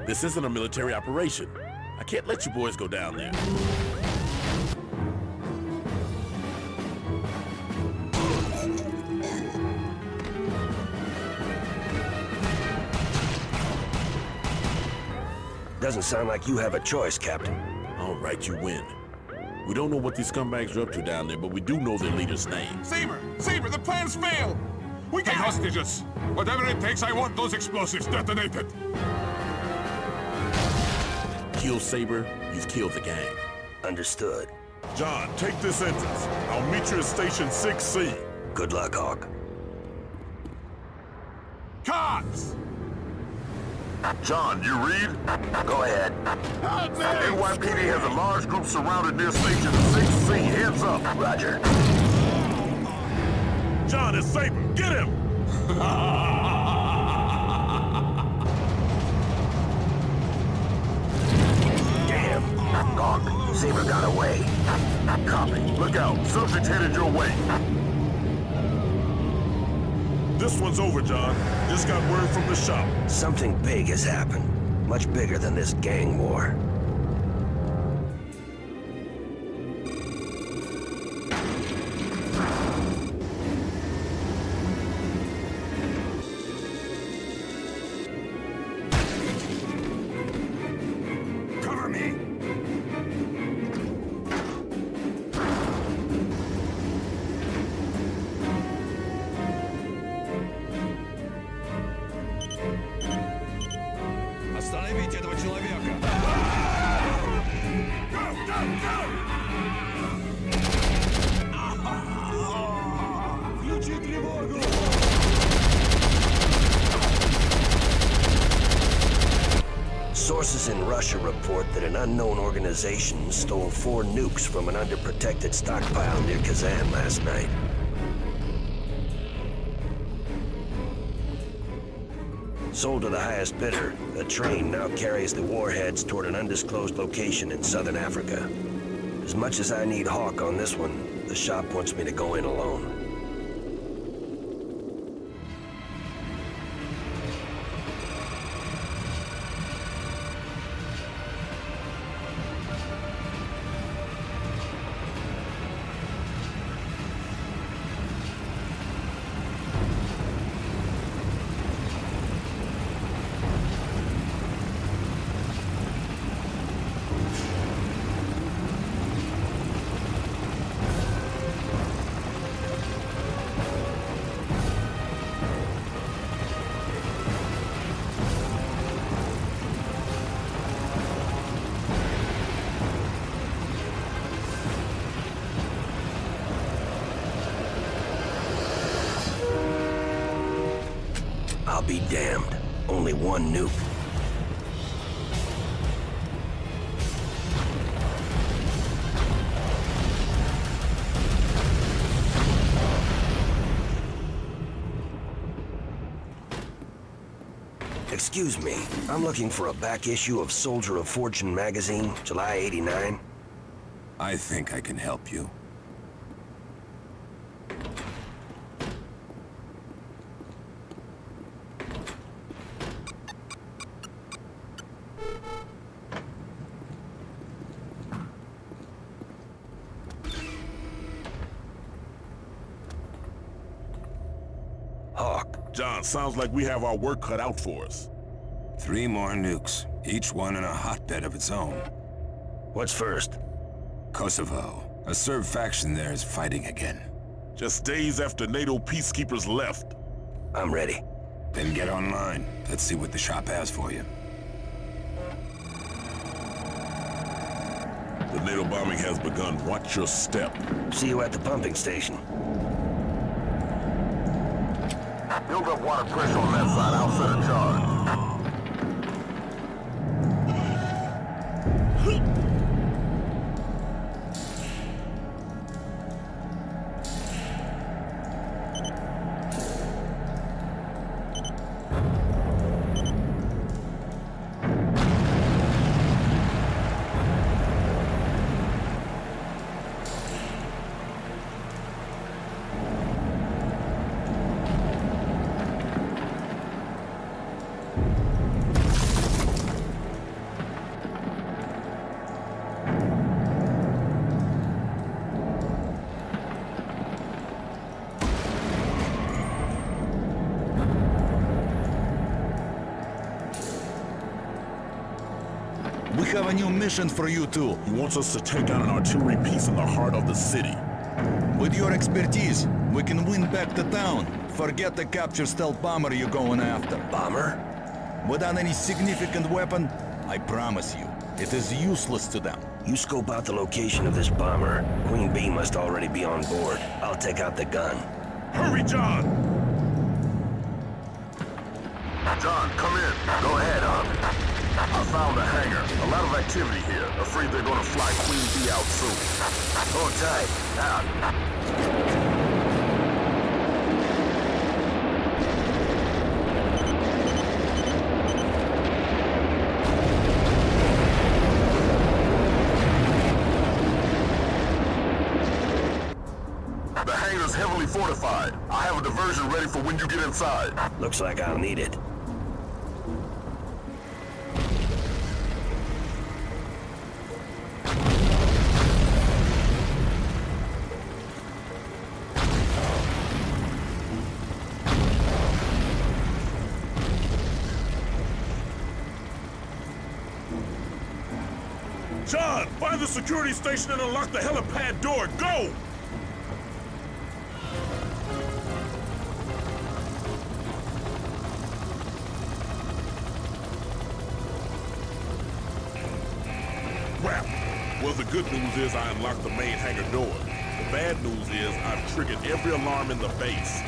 This isn't a military operation. I can't let you boys go down there. Doesn't sound like you have a choice, Captain. All right, you win. We don't know what these scumbags are up to down there, but we do know their leader's name. Saber! Saber, the plan's failed! We got hostages! Whatever it takes, I want those explosives detonated! Kill Saber, you've killed the gang. Understood. John, take this entrance. I'll meet you at Station 6C. Good luck, Hawk. Cops! John, you read? Go ahead. NYPD has a large group surrounded near Station 6C. Heads up. Roger. John, it's Saber. Get him! Damn. Hawk, Saber got away. Copy. Look out. Subject headed your way. This one's over, John. Just got word from the shop. Something big has happened. Much bigger than this gang war. Cover me! Остановите этого человека! Go, go, go! Включи тревогу! Sources in Russia report that an unknown organization stole 4 nukes from an underprotected stockpile near Kazan last night. Sold to the highest bidder, a train now carries the warheads toward an undisclosed location in southern Africa. As much as I need Hawk on this one, the shop wants me to go in alone. I'll be damned. Only 1 nuke. Excuse me, I'm looking for a back issue of Soldier of Fortune magazine, July '89. I think I can help you. Hawk. John, sounds like we have our work cut out for us. 3 more nukes, each one in a hotbed of its own. What's first? Kosovo. A Serb faction there is fighting again. Just days after NATO peacekeepers left. I'm ready. Then get online. Let's see what the shop has for you. The NATO bombing has begun. Watch your step. See you at the pumping station. Build up water pressure on that side. I'll set a charge. a new mission for you two. He wants us to take out an artillery piece in the heart of the city. With your expertise, we can win back the town. Forget the captured stealth bomber you're going after. Bomber? Without any significant weapon, I promise you, it is useless to them. You scope out the location of this bomber. Queen Bee must already be on board. I'll take out the gun. Hurry, John! John, come in. Go ahead, I found a hangar. A lot of activity here. Afraid they're gonna fly Queen Bee out soon. Hold tight. Out. The hangar's heavily fortified. I have a diversion ready for when you get inside. Looks like I'll need it. John, find the security station and unlock the helipad door. Go! Crap. Well, the good news is I unlocked the main hangar door. The bad news is I've triggered every alarm in the base.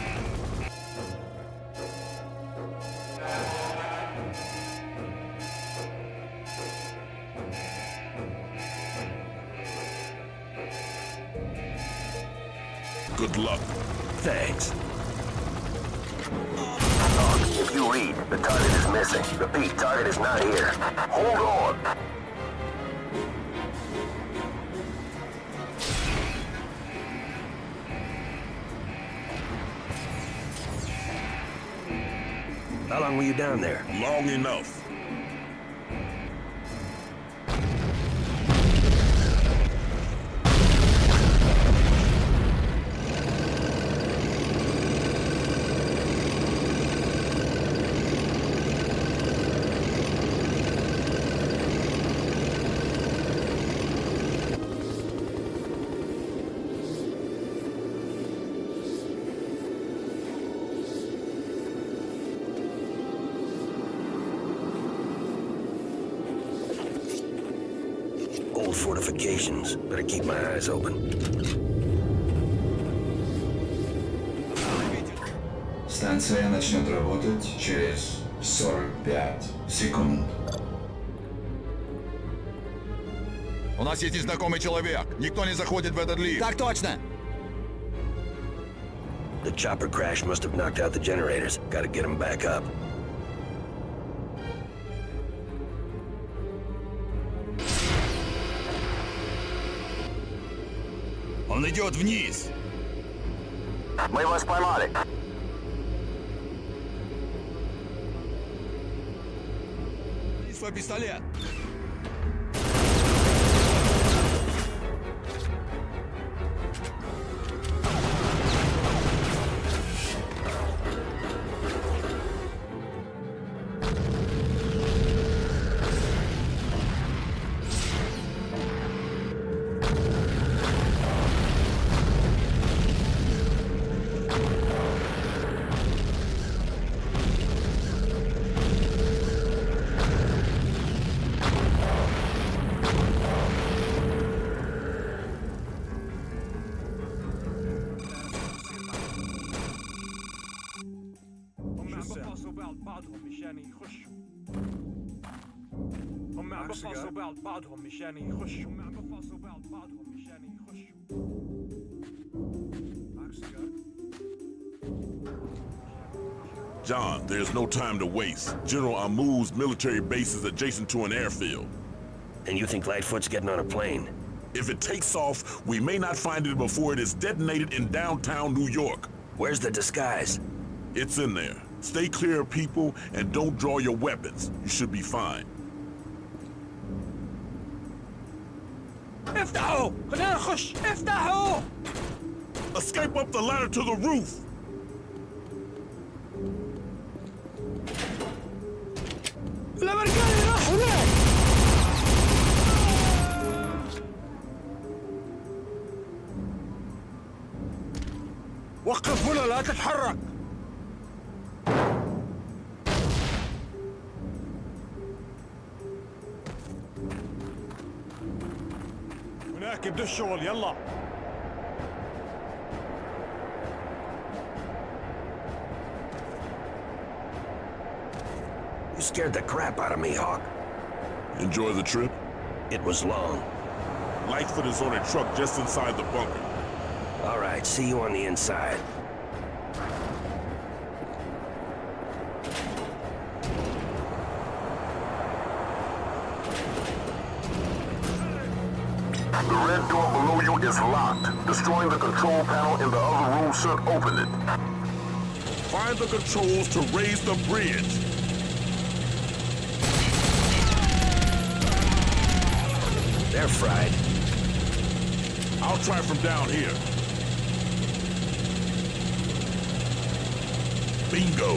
Good luck. Thanks. If you read, the target is missing. Repeat, target is not here. Hold on. How long were you down there? Long enough. Old fortifications. Better keep my eyes open. Станция начнет работать через 45 секунд. У нас есть незнакомый человек. Никто не заходит в этот лифт. Так точно. The chopper crash must have knocked out the generators. Gotta get them back up. Он идет вниз. Мы вас поймали. Свой пистолет. John, there's no time to waste. General Amu's military base is adjacent to an airfield. And you think Lightfoot's getting on a plane? If it takes off, we may not find it before it is detonated in downtown New York. Where's the disguise? It's in there. Stay clear of people and don't draw your weapons. You should be fine. افتحوا! خلينا نخش! افتحوا! Escape up the ladder to the roof! الأمريكان راحوا هناك! وقف هنا لا تتحرك. هناك يبدأ الشغل يلا. You scared the crap out of me, Hawk. Enjoy the trip? It was long. Lightfoot is on a truck just inside the bunker. All right, see you on the inside. The red door below you is locked. Destroying the control panel in the other room should open it. Find the controls to raise the bridge. They're fried. I'll try from down here. Bingo.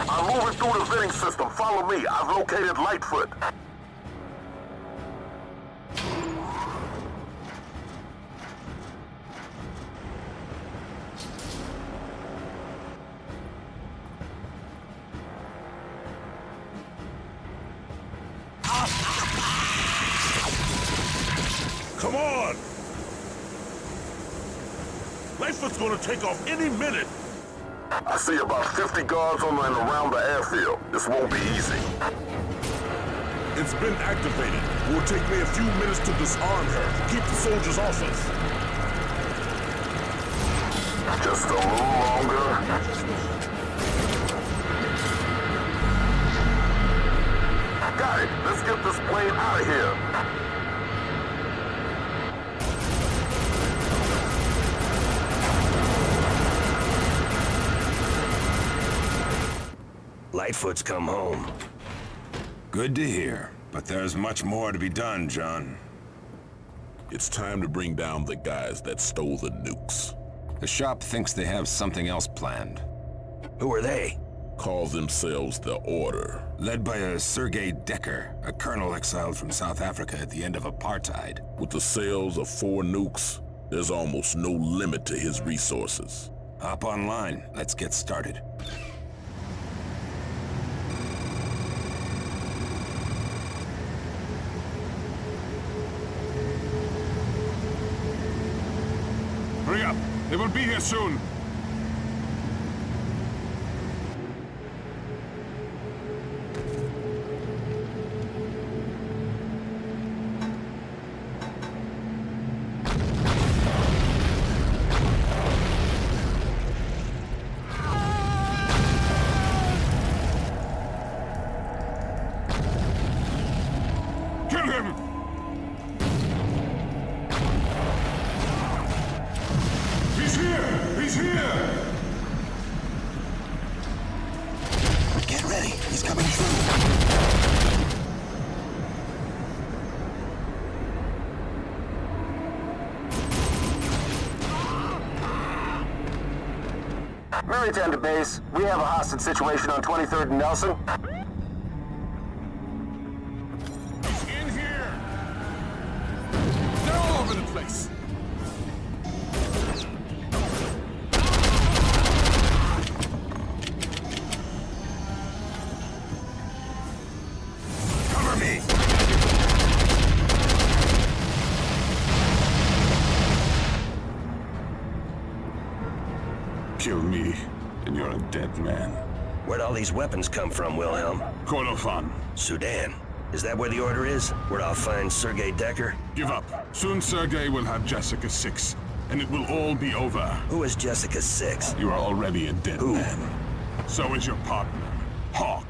I'm moving through the venting system. Follow me. I've located Lightfoot. Come on! Lightfoot's gonna take off any minute. I see about 50 guards on and around the airfield. This won't be easy. It's been activated. It will take me a few minutes to disarm her. Keep the soldiers off us. Just a little longer. Got it. Let's get this plane out of here. Lightfoot's come home. Good to hear. But there's much more to be done, John. It's time to bring down the guys that stole the nukes. The shop thinks they have something else planned. Who are they? Call themselves the Order. Led by a Sergei Decker, a colonel exiled from South Africa at the end of apartheid. With the sales of 4 nukes, there's almost no limit to his resources. Hop online. Let's get started. Hurry up! They will be here soon! Kill him! He's here! He's here! Get ready. He's coming through. Maritime to base. We have a hostage situation on 23rd and Nelson. He's in here! They're all over the place! Cover me. Kill me, and you're a dead man. Where'd all these weapons come from, Wilhelm? Kordofan, Sudan. Is that where the order is? Where I'll find Sergei Decker? give up. Soon Sergei will have Jessica 6, and it will all be over. Who is Jessica 6? You are already a dead Who? man. So is your partner, Hawk.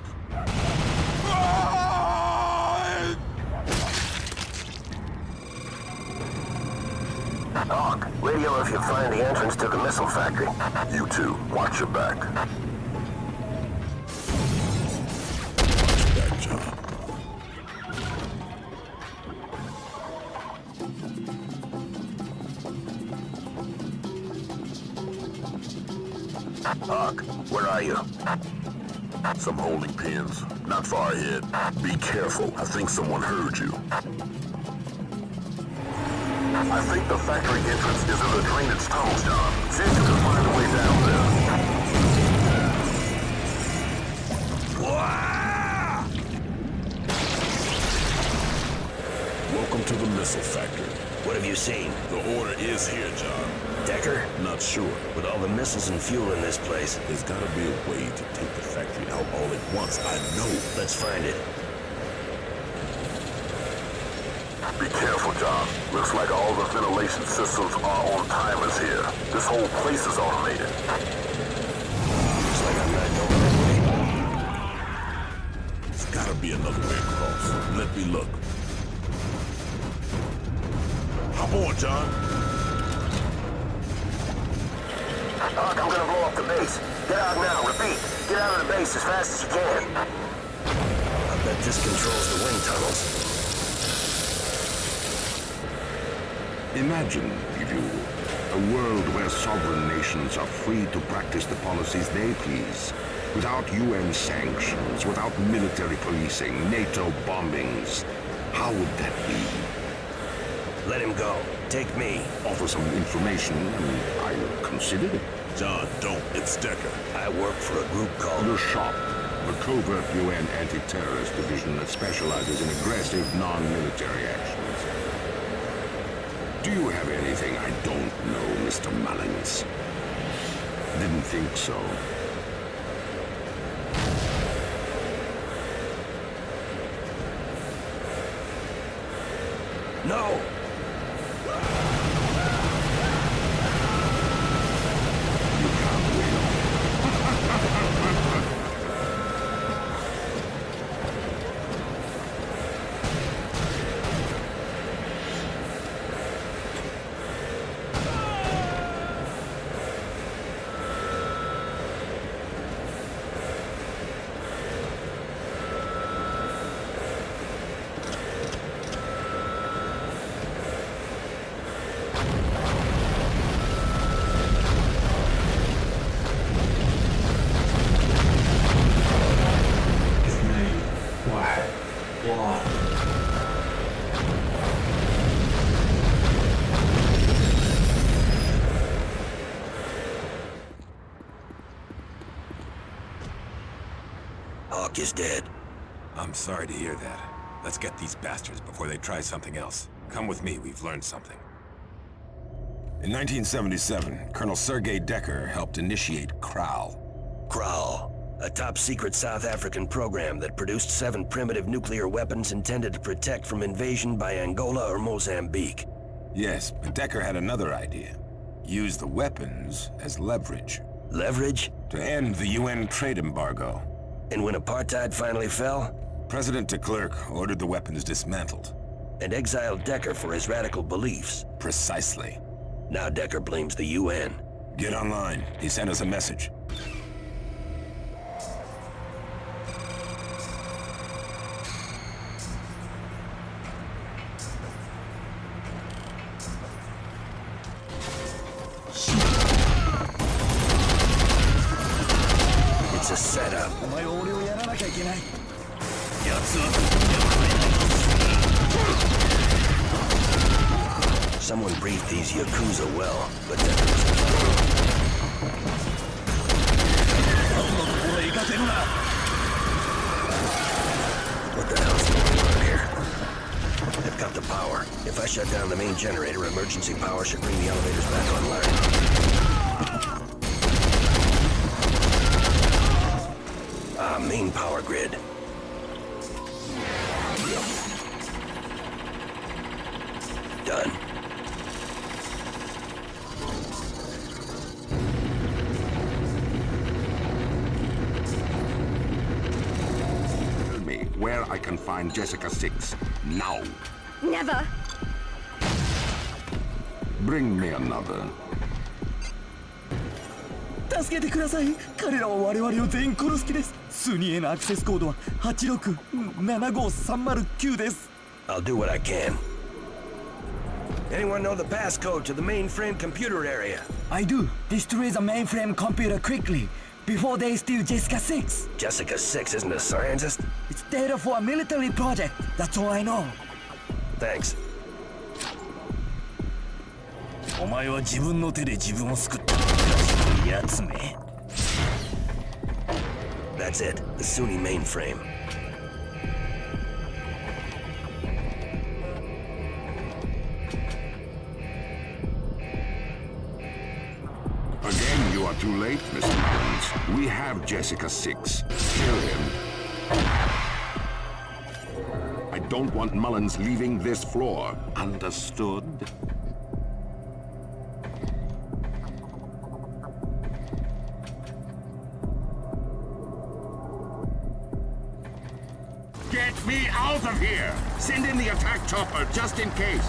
Hawk, radio if you find the entrance to the missile factory. You too, watch your back. That job. Hawk, where are you? Some holding pens. Not far ahead. Be careful. I think someone heard you. I think the factory entrance is in the drainage tunnels, John. See if you can find a way down there. Welcome to the missile factory. What have you seen? The order is here, John. Decker? Not sure. With all the missiles and fuel in this place, There's gotta be a way to take the factory out all at once. I know. let's find it. Be careful, John. Looks like all the ventilation systems are on timers here. This whole place is automated. Looks like I'm not going that way. There's gotta be another way across. Let me look. Hop on, John. Hawk, I'm gonna blow up the base. Get out now. Repeat. Get out of the base as fast as you can. I bet this controls the wind tunnels. Imagine, if you will, a world where sovereign nations are free to practice the policies they please, without UN sanctions, without military policing, NATO bombings. How would that be? Let him go. Take me. Offer some information, and I'll consider it. John, don't. It's Decker. I work for a group called... The SHOP, a covert UN anti-terrorist division that specializes in aggressive, non-military actions. Do you have anything I don't know, Mr. Mullins? Didn't think so. No! You can't win. Hawk is dead. I'm sorry to hear that. Let's get these bastards before they try something else. Come with me, we've learned something. In 1977, Colonel Sergei Decker helped initiate CRAL. CRAL, a top-secret South African program that produced 7 primitive nuclear weapons intended to protect from invasion by Angola or Mozambique. Yes, but Decker had another idea. Use the weapons as leverage. Leverage? To end the UN trade embargo. And when apartheid finally fell? President de Klerk ordered the weapons dismantled. And exiled Decker for his radical beliefs. Precisely. Now Decker blames the UN. Get online. He sent us a message. It's a setup. Someone briefed these Yakuza well, but Decker was What the hell's going on here? I've got the power. If I shut down the main generator, emergency power should bring the elevators back online. Main power grid. Done. Tell me where I can find Jessica 6. Now. Never. Bring me another. 助けてください。彼らは我々を全員殺す気です。数人へのアクセスコードは867539です。I'll do what I can. Anyone know the passcode to the mainframe computer area? I do. Destroy the mainframe computer quickly, before they steal Jessica 6. Jessica 6 isn't a scientist? It's data for a military project. That's all I know. Thanks. お前は自分の手で自分を救ったやつめ。That's it, the Sunni mainframe. Again, you are too late, Mr. Mullins. We have Jessica 6. Kill him. I don't want Mullins leaving this floor. Understood? Get me out of here! Send in the attack chopper, just in case.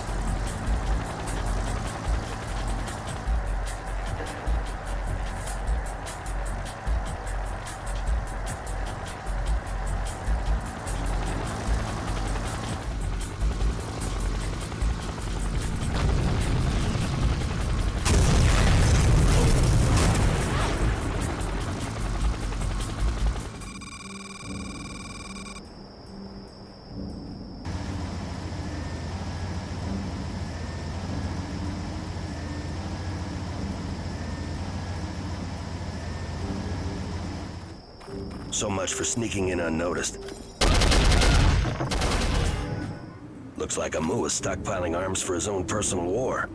So much for sneaking in unnoticed. Looks like Amu is stockpiling arms for his own personal war.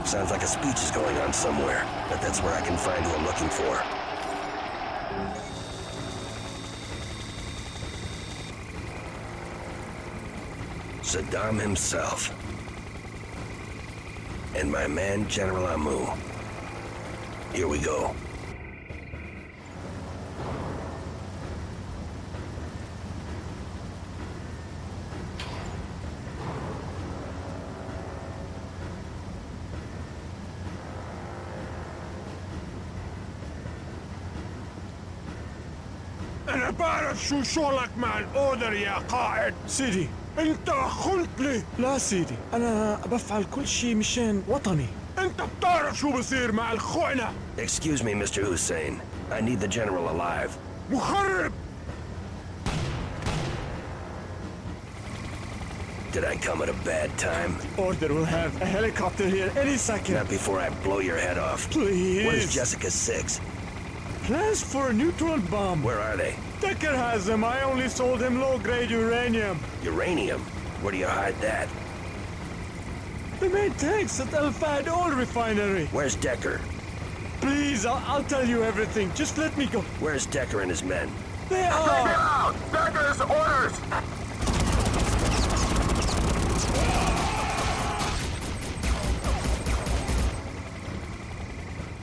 Sounds like a speech is going on somewhere, but that's where I can find who I'm looking for. Saddam himself. And my man, General Amu. Here we go. أنا بعرف شو شغلك مع الأوردر يا قائد. سيدي أنت قلت لي. لا سيدي أنا بفعل كل شيء مشان وطني. أنت بتعرف شو بصير مع الخونة. Excuse me, Mr. Hussein. I need the general alive. مخرب. Did I come at a bad time? Order will have a helicopter here any second. Not before I blow your head off. Please. What is Jessica 6? Plans for a neutron bomb. Where are they? Decker has them. I only sold him low-grade uranium. Uranium? Where do you hide that? The main tanks at Al Fad oil refinery. Where's Decker? Please, I'll tell you everything. Just let me go. Where's Decker and his men? They Take are. him out! Decker's orders!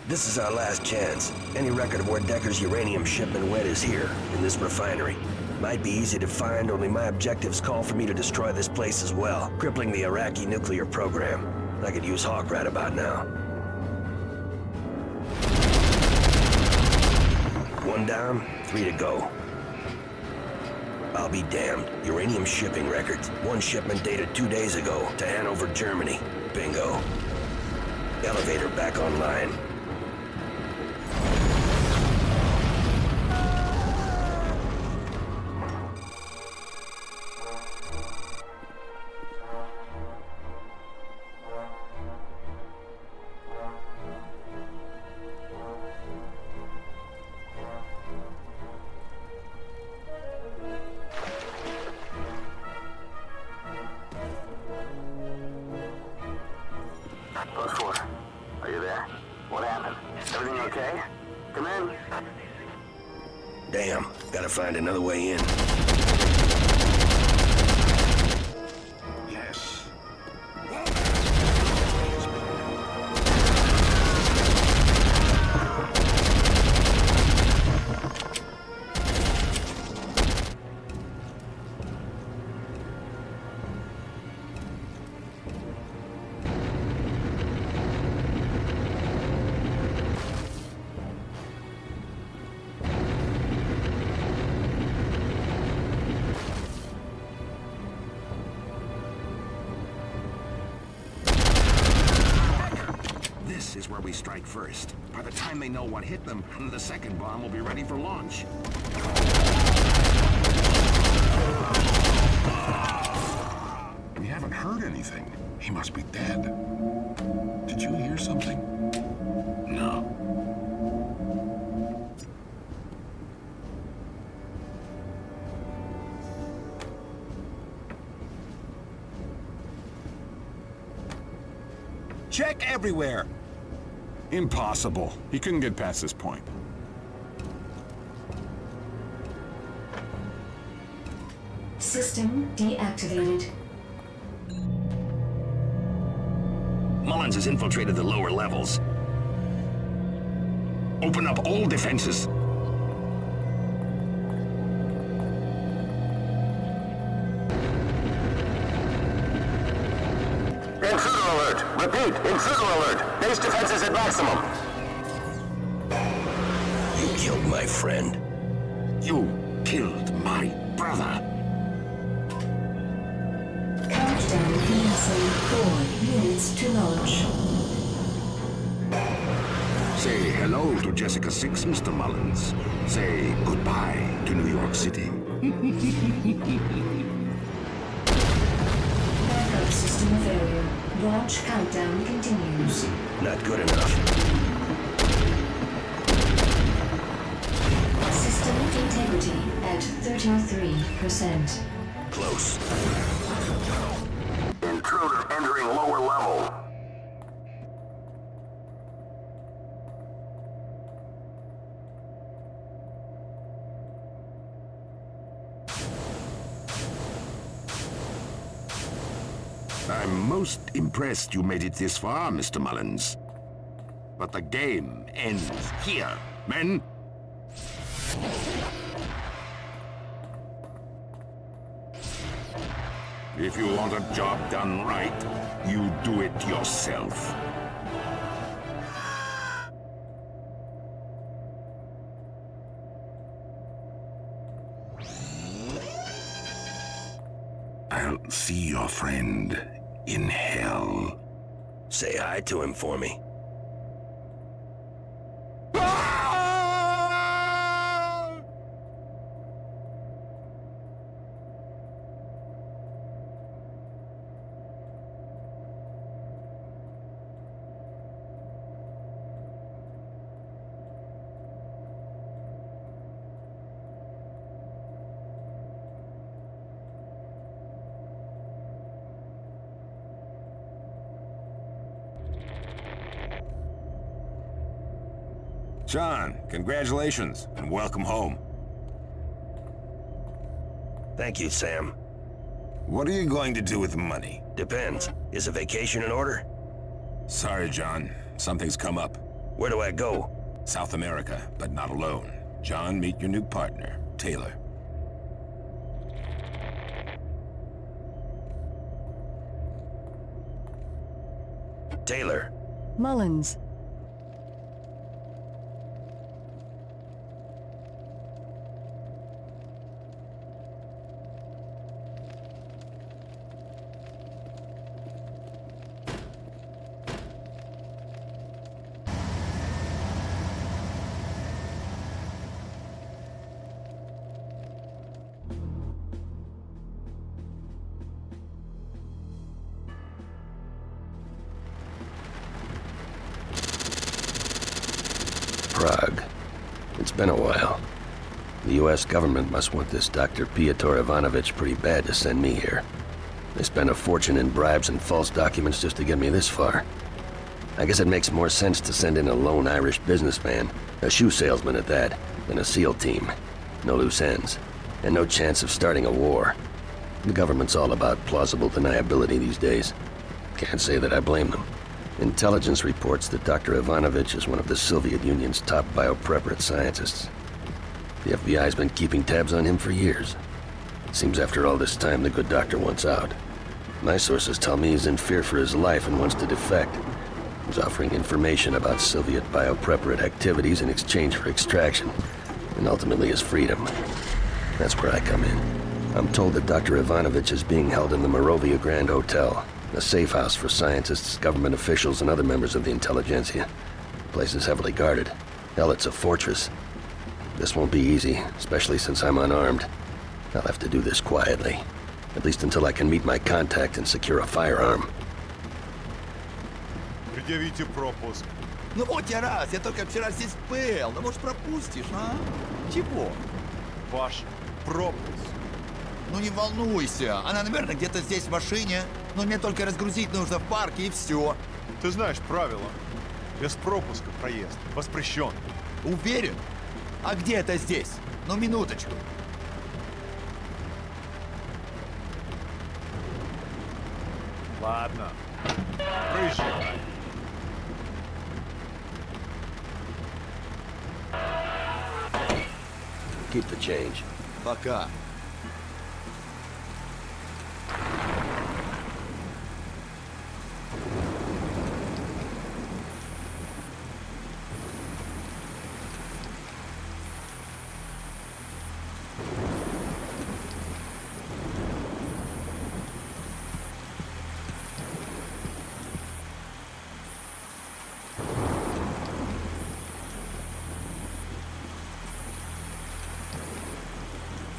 This is our last chance. Any record of where Decker's uranium shipment went is here, in this refinery. Might be easy to find, only my objectives call for me to destroy this place as well, crippling the Iraqi nuclear program. I could use Hawk right about now. One down, 3 to go. I'll be damned. Uranium shipping records. One shipment dated 2 days ago to Hanover, Germany. Bingo. Elevator back online. Are you there? What happened? Everything okay? Come in. Damn, gotta find another way in. Yes. is where we strike first. By the time they know what hit them, the second bomb will be ready for launch. We haven't heard anything. He must be dead. Did you hear something? No. Check everywhere. Impossible. He couldn't get past this point. System deactivated. Mullins has infiltrated the lower levels. Open up all defenses. Intruder alert! Repeat, intruder alert! Base defenses at maximum! You killed my friend. You killed my brother. Countdown commencing 4 minutes to launch. Say hello to Jessica 6, Mr. Mullins. Say goodbye to New York City. Backup system failure. Launch countdown continues. Not good enough. System integrity at 33%. Close. Intruder entering lower level. I'm most impressed you made it this far, Mr. Mullins. But the game ends here, men. If you want a job done right, you do it yourself. I'll see your friend in hell. Say hi to him for me. John, congratulations, and welcome home. Thank you, Sam. What are you going to do with the money? Depends. Is a vacation in order? Sorry, John. Something's come up. Where do I go? South America, but not alone. John, meet your new partner, Taylor. Taylor. Mullins. Prague. It's been a while. The U.S. government must want this Dr. Pyotr Ivanovich pretty bad to send me here. They spent a fortune in bribes and false documents just to get me this far. I guess it makes more sense to send in a lone Irish businessman, a shoe salesman at that, than a SEAL team. No loose ends, and no chance of starting a war. The government's all about plausible deniability these days. Can't say that I blame them. Intelligence reports that Dr. Ivanovich is one of the Soviet Union's top biopreparate scientists. The FBI's been keeping tabs on him for years. It seems after all this time the good doctor wants out. My sources tell me he's in fear for his life and wants to defect. He's offering information about Soviet biopreparate activities in exchange for extraction, and ultimately his freedom. That's where I come in. I'm told that Dr. Ivanovich is being held in the Morovia Grand Hotel. A safe house for scientists, government officials, and other members of the intelligentsia. The place is heavily guarded. Hell, it's a fortress. This won't be easy, especially since I'm unarmed. I'll have to do this quietly. At least until I can meet my contact and secure a firearm. Предъявите пропуск. Ну вот я раз, я только вчера здесь был. Ну может пропустишь, а? Чего? Ваш пропуск. Ну не волнуйся, она, наверное, где-то здесь в машине. Но мне только разгрузить нужно в парке и все. Ты знаешь правила. Без пропуска проезд воспрещен. Уверен? А где это здесь? Ну минуточку. Ладно. Проезжай. Keep the change. Пока.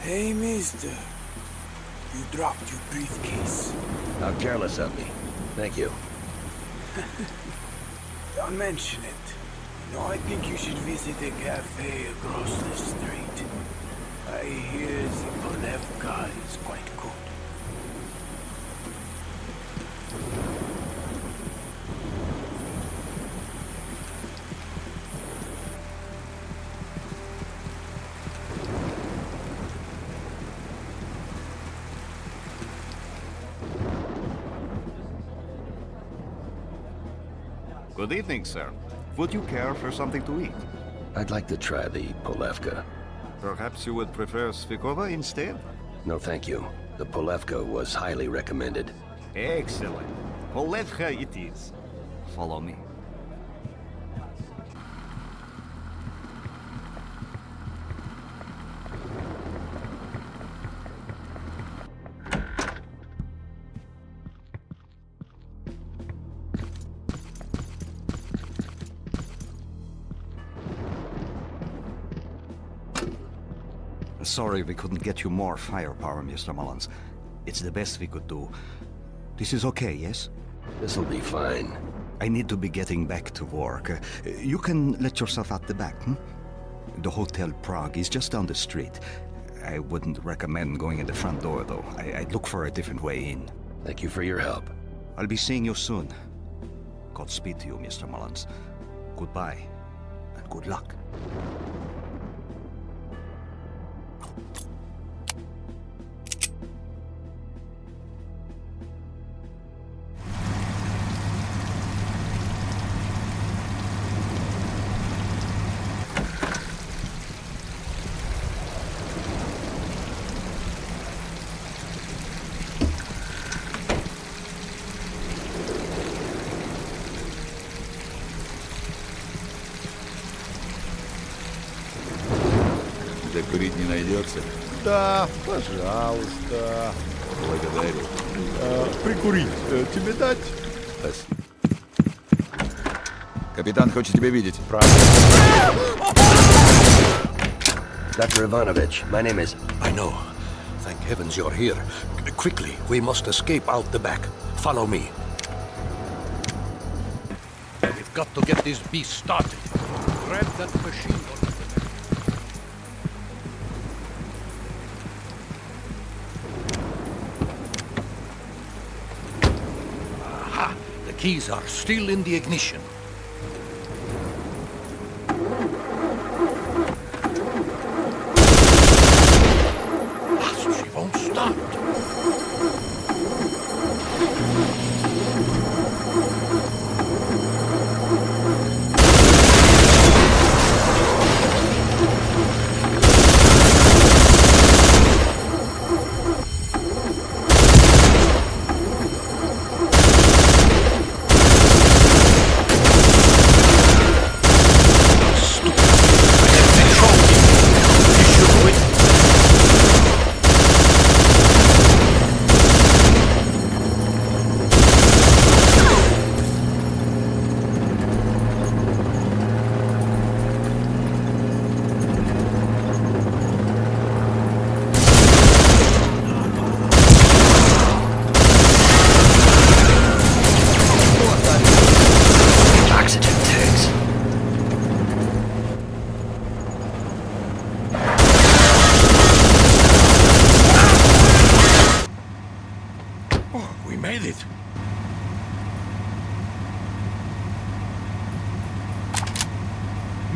Hey, mister. You dropped your briefcase. How careless of me. Thank you. Don't mention it. You know, I think you should visit a cafe across the street. I hear the Polevka is quite good. Good evening, sir. Would you care for something to eat? I'd like to try the Polevka. Perhaps you would prefer Svikova instead? No, thank you. The Polevka was highly recommended. Excellent. Polevka it is. Follow me. Sorry we couldn't get you more firepower, Mr. Mullins. It's the best we could do. This is okay, yes? This'll be fine. I need to be getting back to work. You can let yourself out the back, hmm? The Hotel Prague is just down the street. I wouldn't recommend going in the front door, though. I'd look for a different way in. Thank you for your help. I'll be seeing you soon. Godspeed to you, Mr. Mullins. Goodbye, and good luck. Закурить не найдется? Да, пожалуйста. Благодарю. Прикурить тебе дать? Спасибо. Капитан хочет тебя видеть. Dr. Ivanovich, my name is... I know. Thank heavens you're here. Quickly, we must escape out the back. Follow me. We've got to get this beast started. Grab that machine gun. Aha! The keys are still in the ignition. She won't start.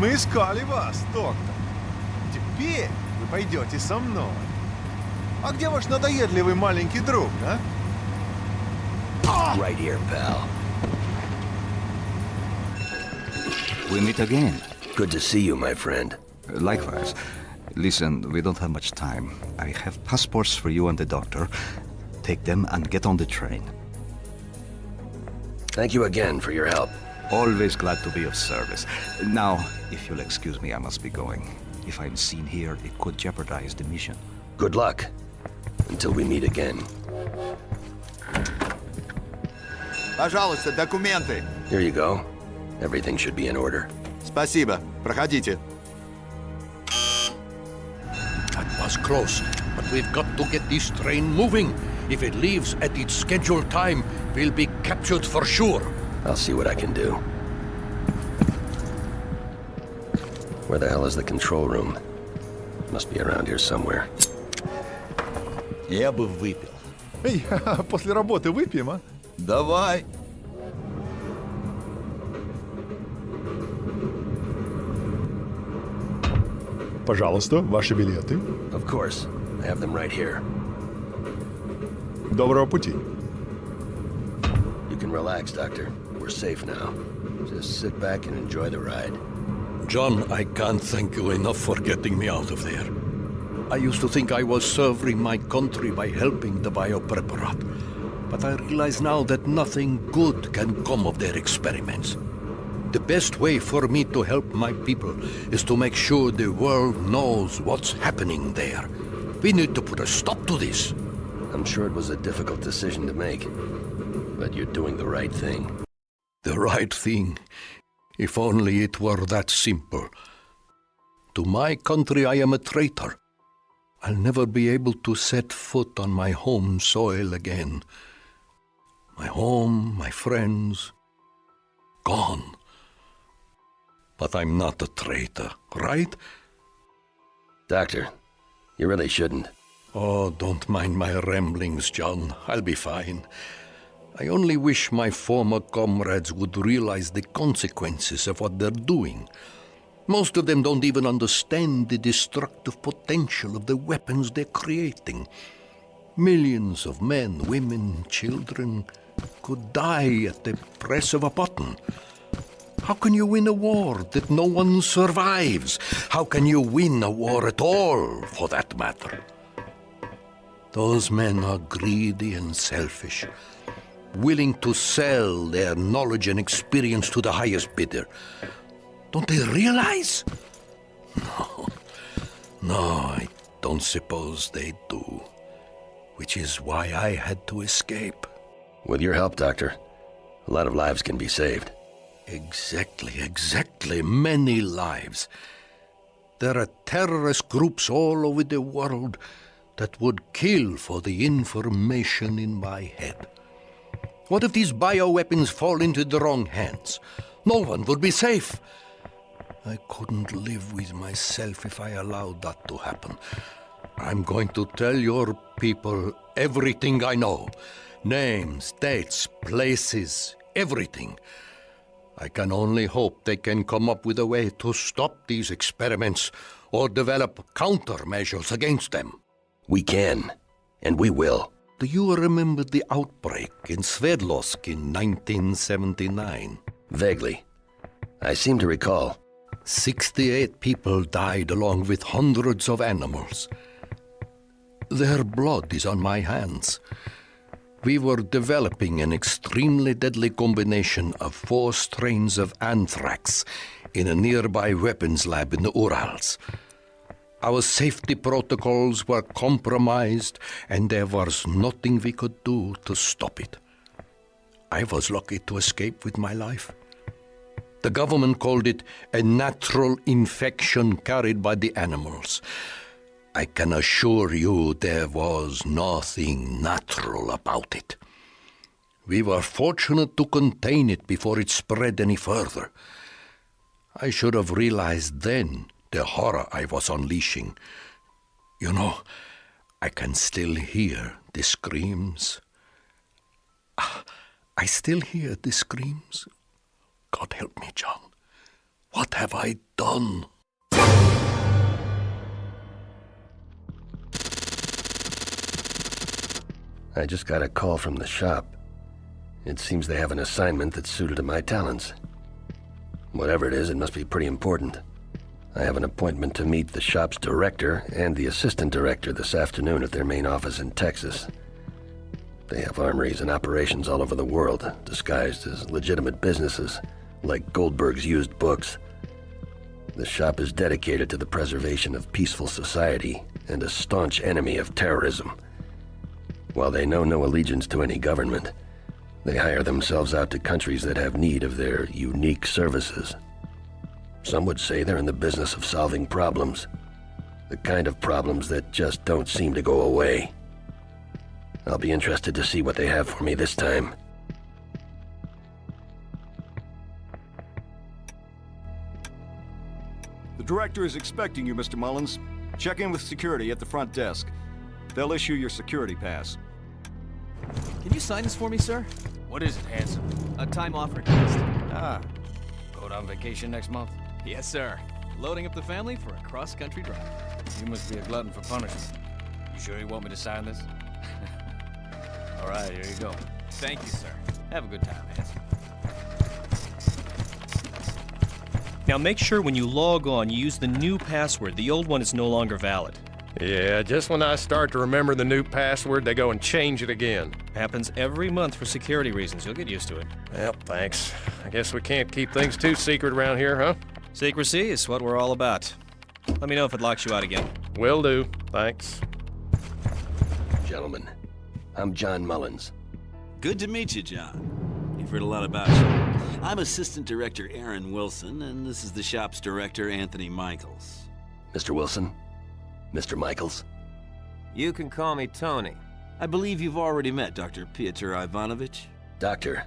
Мы искали вас, доктор. Теперь вы пойдете со мной. А где ваш надоедливый маленький друг, а? Right here, pal. We meet again. Good to see you, my friend. Likewise. Listen, we don't have much time. I have passports for you and the doctor. Take them and get on the train. Thank you again for your help. Always glad to be of service. Now, if you'll excuse me, I must be going. If I'm seen here, it could jeopardize the mission. Good luck. Until we meet again. Пожалуйста, документы. Here you go. Everything should be in order. Спасибо. Проходите. That was close, but we've got to get this train moving. If it leaves at its scheduled time, we'll be captured for sure. I'll see what I can do. Where the hell is the control room? Must be around here somewhere. Я бы выпил. Эй, после работы выпьем, а? Давай. Пожалуйста, ваши билеты. Of course. I have them right here. Доброго пути. You can relax, Doctor. We're safe now. Just sit back and enjoy the ride. John, I can't thank you enough for getting me out of there. I used to think I was serving my country by helping the biopreparat, but I realize now that nothing good can come of their experiments. The best way for me to help my people is to make sure the world knows what's happening there. We need to put a stop to this. I'm sure it was a difficult decision to make, but you're doing the right thing. The right thing? If only it were that simple. To my country, I am a traitor. I'll never be able to set foot on my home soil again. My home, my friends, gone. But I'm not a traitor, right? Doctor, you really shouldn't. Oh, don't mind my ramblings, John. I'll be fine. I only wish my former comrades would realize the consequences of what they're doing. Most of them don't even understand the destructive potential of the weapons they're creating. Millions of men, women, children could die at the press of a button. How can you win a war that no one survives? How can you win a war at all, for that matter? Those men are greedy and selfish, willing to sell their knowledge and experience to the highest bidder. Don't they realize? No, I don't suppose they do. Which is why I had to escape. With your help, Doctor, a lot of lives can be saved. Exactly. Many lives. There are terrorist groups all over the world that would kill for the information in my head. What if these bioweapons fall into the wrong hands? No one would be safe. I couldn't live with myself if I allowed that to happen. I'm going to tell your people everything I know. Names, dates, places, everything. I can only hope they can come up with a way to stop these experiments or develop countermeasures against them. We can, and we will. Do you remember the outbreak in Sverdlovsk in 1979? Vaguely. I seem to recall. 68 people died along with hundreds of animals. Their blood is on my hands. We were developing an extremely deadly combination of 4 strains of anthrax in a nearby weapons lab in the Urals. Our safety protocols were compromised, and there was nothing we could do to stop it. I was lucky to escape with my life. The government called it a natural infection carried by the animals. I can assure you there was nothing natural about it. We were fortunate to contain it before it spread any further. I should have realized then the horror I was unleashing. You know, I can still hear the screams. I still hear the screams. God help me, John. What have I done? I just got a call from the shop. It seems they have an assignment that's suited to my talents. Whatever it is, it must be pretty important. I have an appointment to meet the shop's director and the assistant director this afternoon at their main office in Texas. They have armories and operations all over the world, disguised as legitimate businesses, like Goldberg's used books. The shop is dedicated to the preservation of peaceful society and a staunch enemy of terrorism. While they know no allegiance to any government, they hire themselves out to countries that have need of their unique services. Some would say they're in the business of solving problems. The kind of problems that just don't seem to go away. I'll be interested to see what they have for me this time. The director is expecting you, Mr. Mullins. Check in with security at the front desk. They'll issue your security pass. Can you sign this for me, sir? What is it, handsome? A time off request. Ah. Going on vacation next month? Yes, sir. Loading up the family for a cross-country drive. You must be a glutton for punishment. You sure you want me to sign this? All right, here you go. Thank you, sir. Have a good time, handsome. Now make sure when you log on, you use the new password. The old one is no longer valid. Yeah, just when I start to remember the new password, they go and change it again. Happens every month for security reasons. You'll get used to it. Well, thanks. I guess we can't keep things too secret around here, huh? Secrecy is what we're all about. Let me know if it locks you out again. Will do. Thanks. Gentlemen, I'm John Mullins. Good to meet you, John. You've heard a lot about you. I'm Assistant Director Aaron Wilson, and this is the shop's director, Anthony Michaels. Mr. Wilson? Mr. Michaels? You can call me Tony. I believe you've already met Dr. Piotr Ivanovich. Doctor,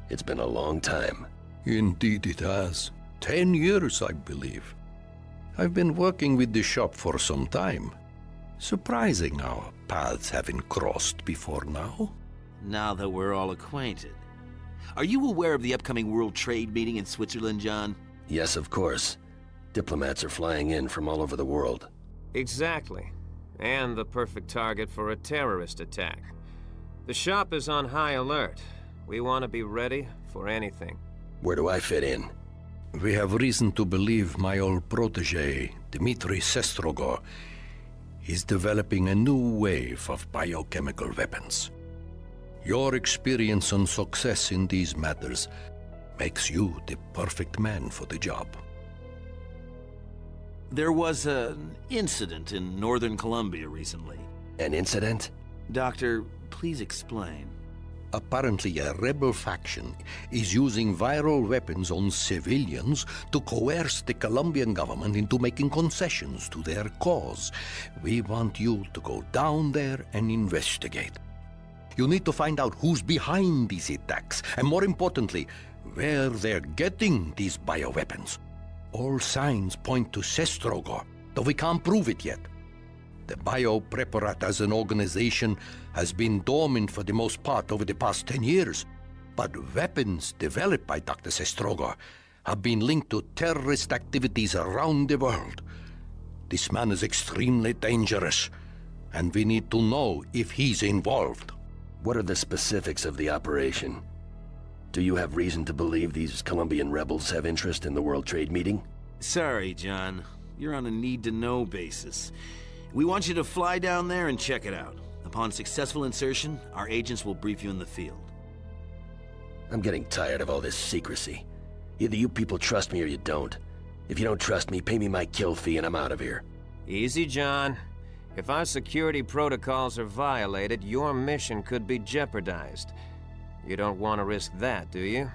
it's been a long time. Indeed it has. 10 years, I believe. I've been working with the shop for some time. Surprising our paths haven't crossed before now. Now that we're all acquainted. Are you aware of the upcoming World Trade meeting in Switzerland, John? Yes, of course. Diplomats are flying in from all over the world. Exactly. And the perfect target for a terrorist attack. The shop is on high alert. We want to be ready for anything. Where do I fit in? We have reason to believe my old protege, Dmitry Sestrogor, is developing a new wave of biochemical weapons. Your experience and success in these matters makes you the perfect man for the job. There was an incident in northern Colombia recently. An incident? Doctor, please explain. Apparently, a rebel faction is using viral weapons on civilians to coerce the Colombian government into making concessions to their cause. We want you to go down there and investigate. You need to find out who's behind these attacks, and more importantly, where they're getting these bioweapons. All signs point to Sestrogor, though we can't prove it yet. The Biopreparat as an organization has been dormant for the most part over the past 10 years, but weapons developed by Dr. Sestrogor have been linked to terrorist activities around the world. This man is extremely dangerous, and we need to know if he's involved. What are the specifics of the operation? Do you have reason to believe these Colombian rebels have interest in the World Trade meeting? Sorry, John. You're on a need-to-know basis. We want you to fly down there and check it out. Upon successful insertion, our agents will brief you in the field. I'm getting tired of all this secrecy. Either you people trust me or you don't. If you don't trust me, pay me my kill fee and I'm out of here. Easy, John. If our security protocols are violated, your mission could be jeopardized. You don't want to risk that, do you?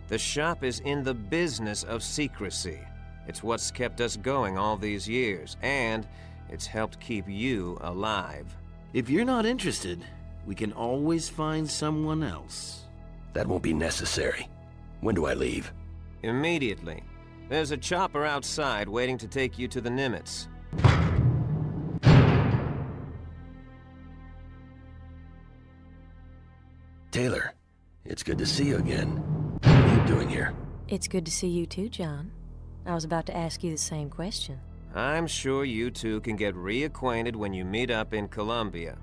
The shop is in the business of secrecy. It's what's kept us going all these years, and it's helped keep you alive. If you're not interested, we can always find someone else. That won't be necessary. When do I leave? Immediately. There's a chopper outside waiting to take you to the Nimitz. Taylor, it's good to see you again. What are you doing here? It's good to see you too, John. I was about to ask you the same question. I'm sure you two can get reacquainted when you meet up in Columbia.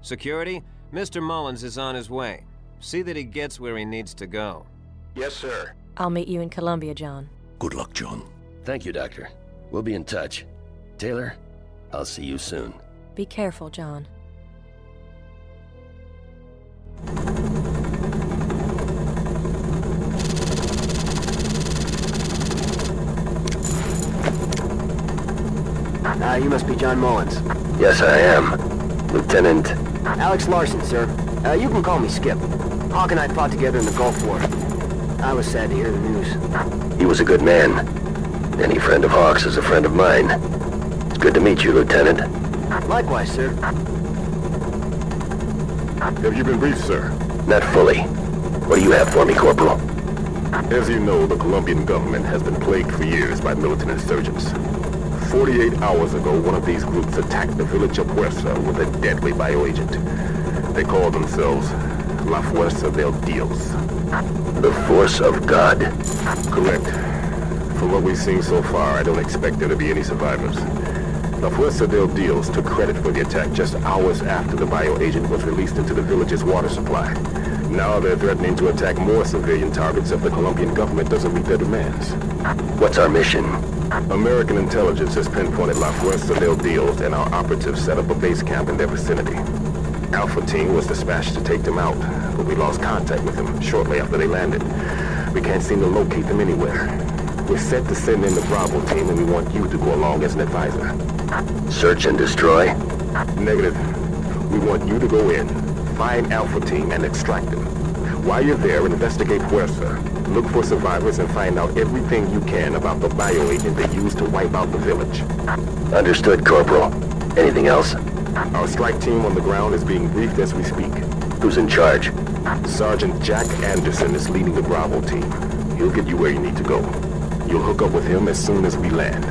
Security, Mr. Mullins is on his way. See that he gets where he needs to go. Yes, sir. I'll meet you in Columbia, John. Good luck, John. Thank you, Doctor. We'll be in touch. Taylor, I'll see you soon. Be careful, John. You must be John Mullins. Yes, I am. Lieutenant... Alex Larson, sir. You can call me Skip. Hawk and I fought together in the Gulf War. I was sad to hear the news. He was a good man. Any friend of Hawk's is a friend of mine. It's good to meet you, Lieutenant. Likewise, sir. Have you been briefed, sir? Not fully. What do you have for me, Corporal? As you know, the Colombian government has been plagued for years by militant insurgents. 48 hours ago, one of these groups attacked the village of Puerta with a deadly bioagent. They call themselves La Fuerza del Dios. The Force of God? Correct. From what we've seen so far, I don't expect there to be any survivors. La Fuerza del Dios took credit for the attack just hours after the bioagent was released into the village's water supply. Now they're threatening to attack more civilian targets if the Colombian government doesn't meet their demands. What's our mission? American intelligence has pinpointed La Fuerza del Dios, and our operatives set up a base camp in their vicinity. Alpha Team was dispatched to take them out, but we lost contact with them shortly after they landed. We can't seem to locate them anywhere. We're set to send in the Bravo Team, and we want you to go along as an advisor. Search and destroy? Negative. We want you to go in, find Alpha Team, and extract them. While you're there, investigate Puerta. Look for survivors and find out everything you can about the bioagent they used to wipe out the village. Understood, Corporal. Anything else? Our strike team on the ground is being briefed as we speak. Who's in charge? Sergeant Jack Anderson is leading the Bravo team. He'll get you where you need to go. You'll hook up with him as soon as we land.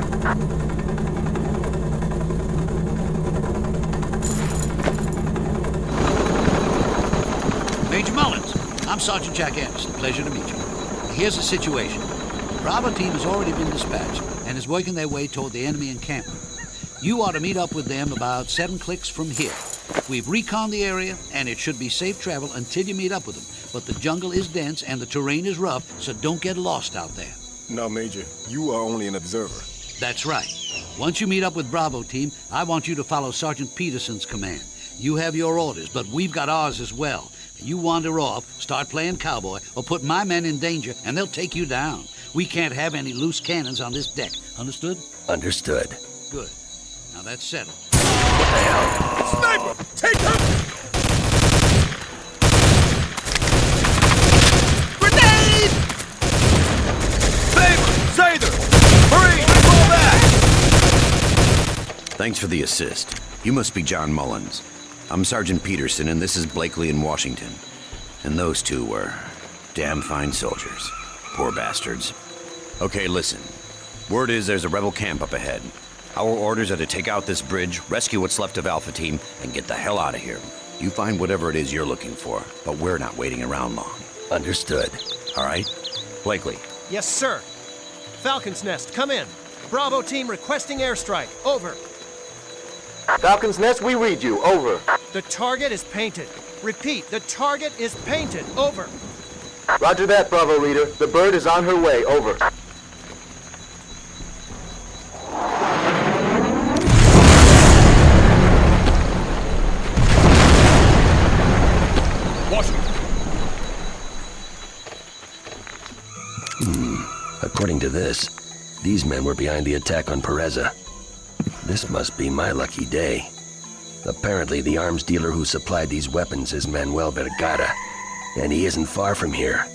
Major Mullins, I'm Sergeant Jack Anderson. Pleasure to meet you. Here's the situation. The Bravo team has already been dispatched and is working their way toward the enemy encampment. You ought to meet up with them about 7 clicks from here. We've reconned the area, and it should be safe travel until you meet up with them. But the jungle is dense and the terrain is rough, so don't get lost out there. No, Major. You are only an observer. That's right. Once you meet up with Bravo team, I want you to follow Sergeant Peterson's command. You have your orders, but we've got ours as well. You wander off, start playing cowboy, or put my men in danger, and they'll take you down. We can't have any loose cannons on this deck. Understood? Understood. Good. Now that's settled. What the hell? Sniper! Take him! Grenade! Sather! Hurry! Fall back! Thanks for the assist. You must be John Mullins. I'm Sergeant Peterson, and this is Blakely in Washington. And those two were damn fine soldiers. Poor bastards. Okay, listen. Word is there's a rebel camp up ahead. Our orders are to take out this bridge, rescue what's left of Alpha Team, and get the hell out of here. You find whatever it is you're looking for, but we're not waiting around long. Understood. All right? Blakely. Yes, sir. Falcon's Nest, come in. Bravo team requesting airstrike. Over. Falcon's Nest, we read you. Over. The target is painted. Repeat, the target is painted. Over. Roger that, Bravo leader. The bird is on her way. Over. According to this, these men were behind the attack on Pereza. This must be my lucky day. Apparently, the arms dealer who supplied these weapons is Manuel Vergara, and he isn't far from here.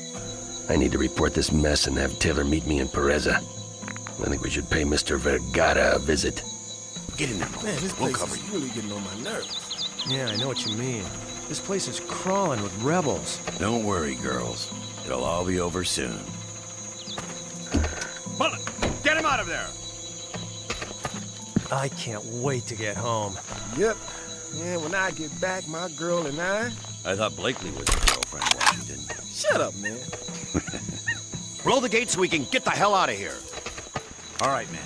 I need to report this mess and have Taylor meet me in Pereza. I think we should pay Mr. Vergara a visit. Get in there, Man, this we'll place cover is you. really getting on my nerves. Yeah, I know what you mean. This place is crawling with rebels. Don't worry, girls. It'll all be over soon. Mullen, get him out of there! I can't wait to get home. Yep. Yeah, when I get back, my girl and I... I thought Blakely was your girlfriend, Washington. Shut up, man. Blow the gate so we can get the hell out of here. All right, men.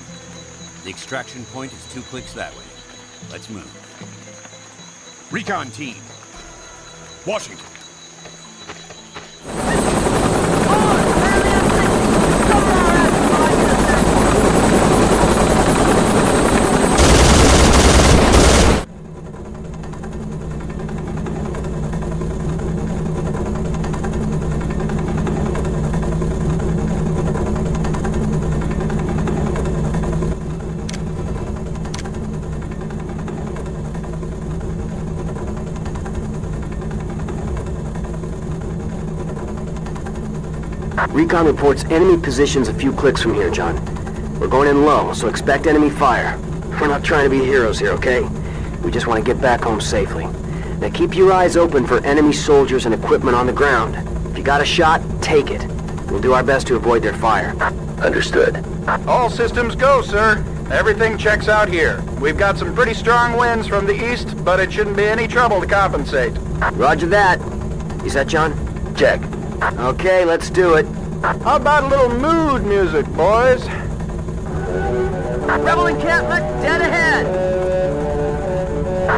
The extraction point is 2 clicks that way. Let's move. Recon team. Washington. Recon reports enemy positions a few clicks from here, John. We're going in low, so expect enemy fire. We're not trying to be heroes here, okay? We just want to get back home safely. Now keep your eyes open for enemy soldiers and equipment on the ground. If you got a shot, take it. We'll do our best to avoid their fire. Understood. All systems go, sir. Everything checks out here. We've got some pretty strong winds from the east, but it shouldn't be any trouble to compensate. Roger that. You set, John? Check. Okay, let's do it. How about a little mood music, boys? Rebel encampment dead ahead!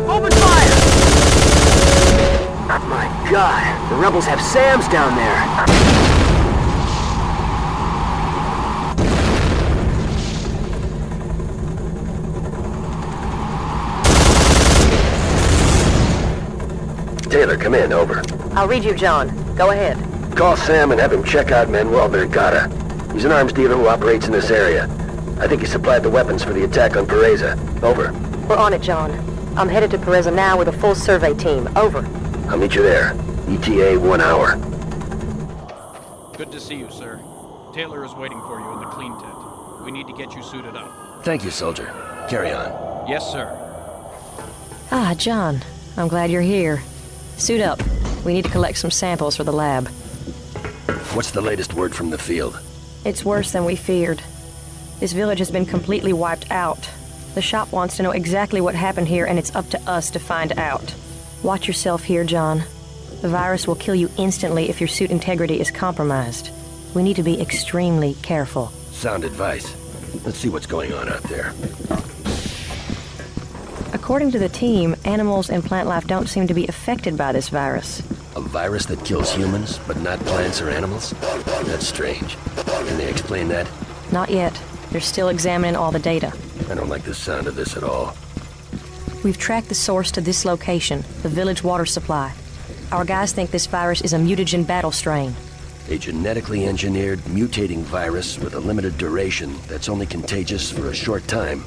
Open fire! My God, the rebels have SAMs down there. Taylor, come in, over. I'll read you, John. Go ahead. Call Sam and have him check out Manuel Vergara. He's an arms dealer who operates in this area. I think he supplied the weapons for the attack on Pereza. Over. We're on it, John. I'm headed to Pereza now with a full survey team. Over. I'll meet you there. ETA 1 hour. Good to see you, sir. Taylor is waiting for you in the clean tent. We need to get you suited up. Thank you, soldier. Carry on. Yes, sir. Ah, John. I'm glad you're here. Suit up. We need to collect some samples for the lab. What's the latest word from the field? It's worse than we feared. This village has been completely wiped out. The shop wants to know exactly what happened here, and it's up to us to find out. Watch yourself here, John. The virus will kill you instantly if your suit integrity is compromised. We need to be extremely careful. Sound advice. Let's see what's going on out there. According to the team, animals and plant life don't seem to be affected by this virus. A virus that kills humans, but not plants or animals? That's strange. Can they explain that? Not yet. They're still examining all the data. I don't like the sound of this at all. We've tracked the source to this location, the village water supply. Our guys think this virus is a mutagen battle strain. A genetically engineered, mutating virus with a limited duration that's only contagious for a short time.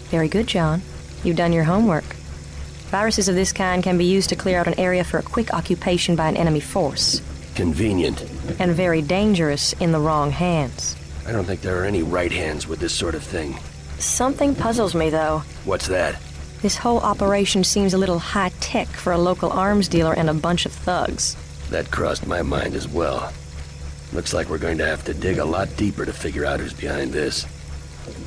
Very good, John. You've done your homework. Viruses of this kind can be used to clear out an area for a quick occupation by an enemy force. Convenient. And very dangerous in the wrong hands. I don't think there are any right hands with this sort of thing. Something puzzles me, though. What's that? This whole operation seems a little high-tech for a local arms dealer and a bunch of thugs. That crossed my mind as well. Looks like we're going to have to dig a lot deeper to figure out who's behind this.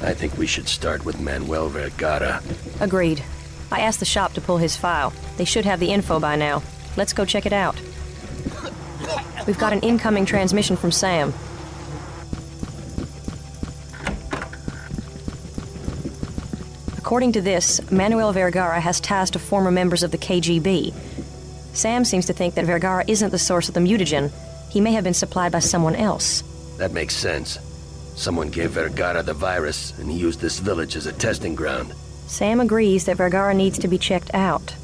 I think we should start with Manuel Vergara. Agreed. I asked the shop to pull his file. They should have the info by now. Let's go check it out. We've got an incoming transmission from Sam. According to this, Manuel Vergara has ties to former members of the KGB. Sam seems to think that Vergara isn't the source of the mutagen. He may have been supplied by someone else. That makes sense. Someone gave Vergara the virus, and he used this village as a testing ground. Sam agrees that Vergara needs to be checked out.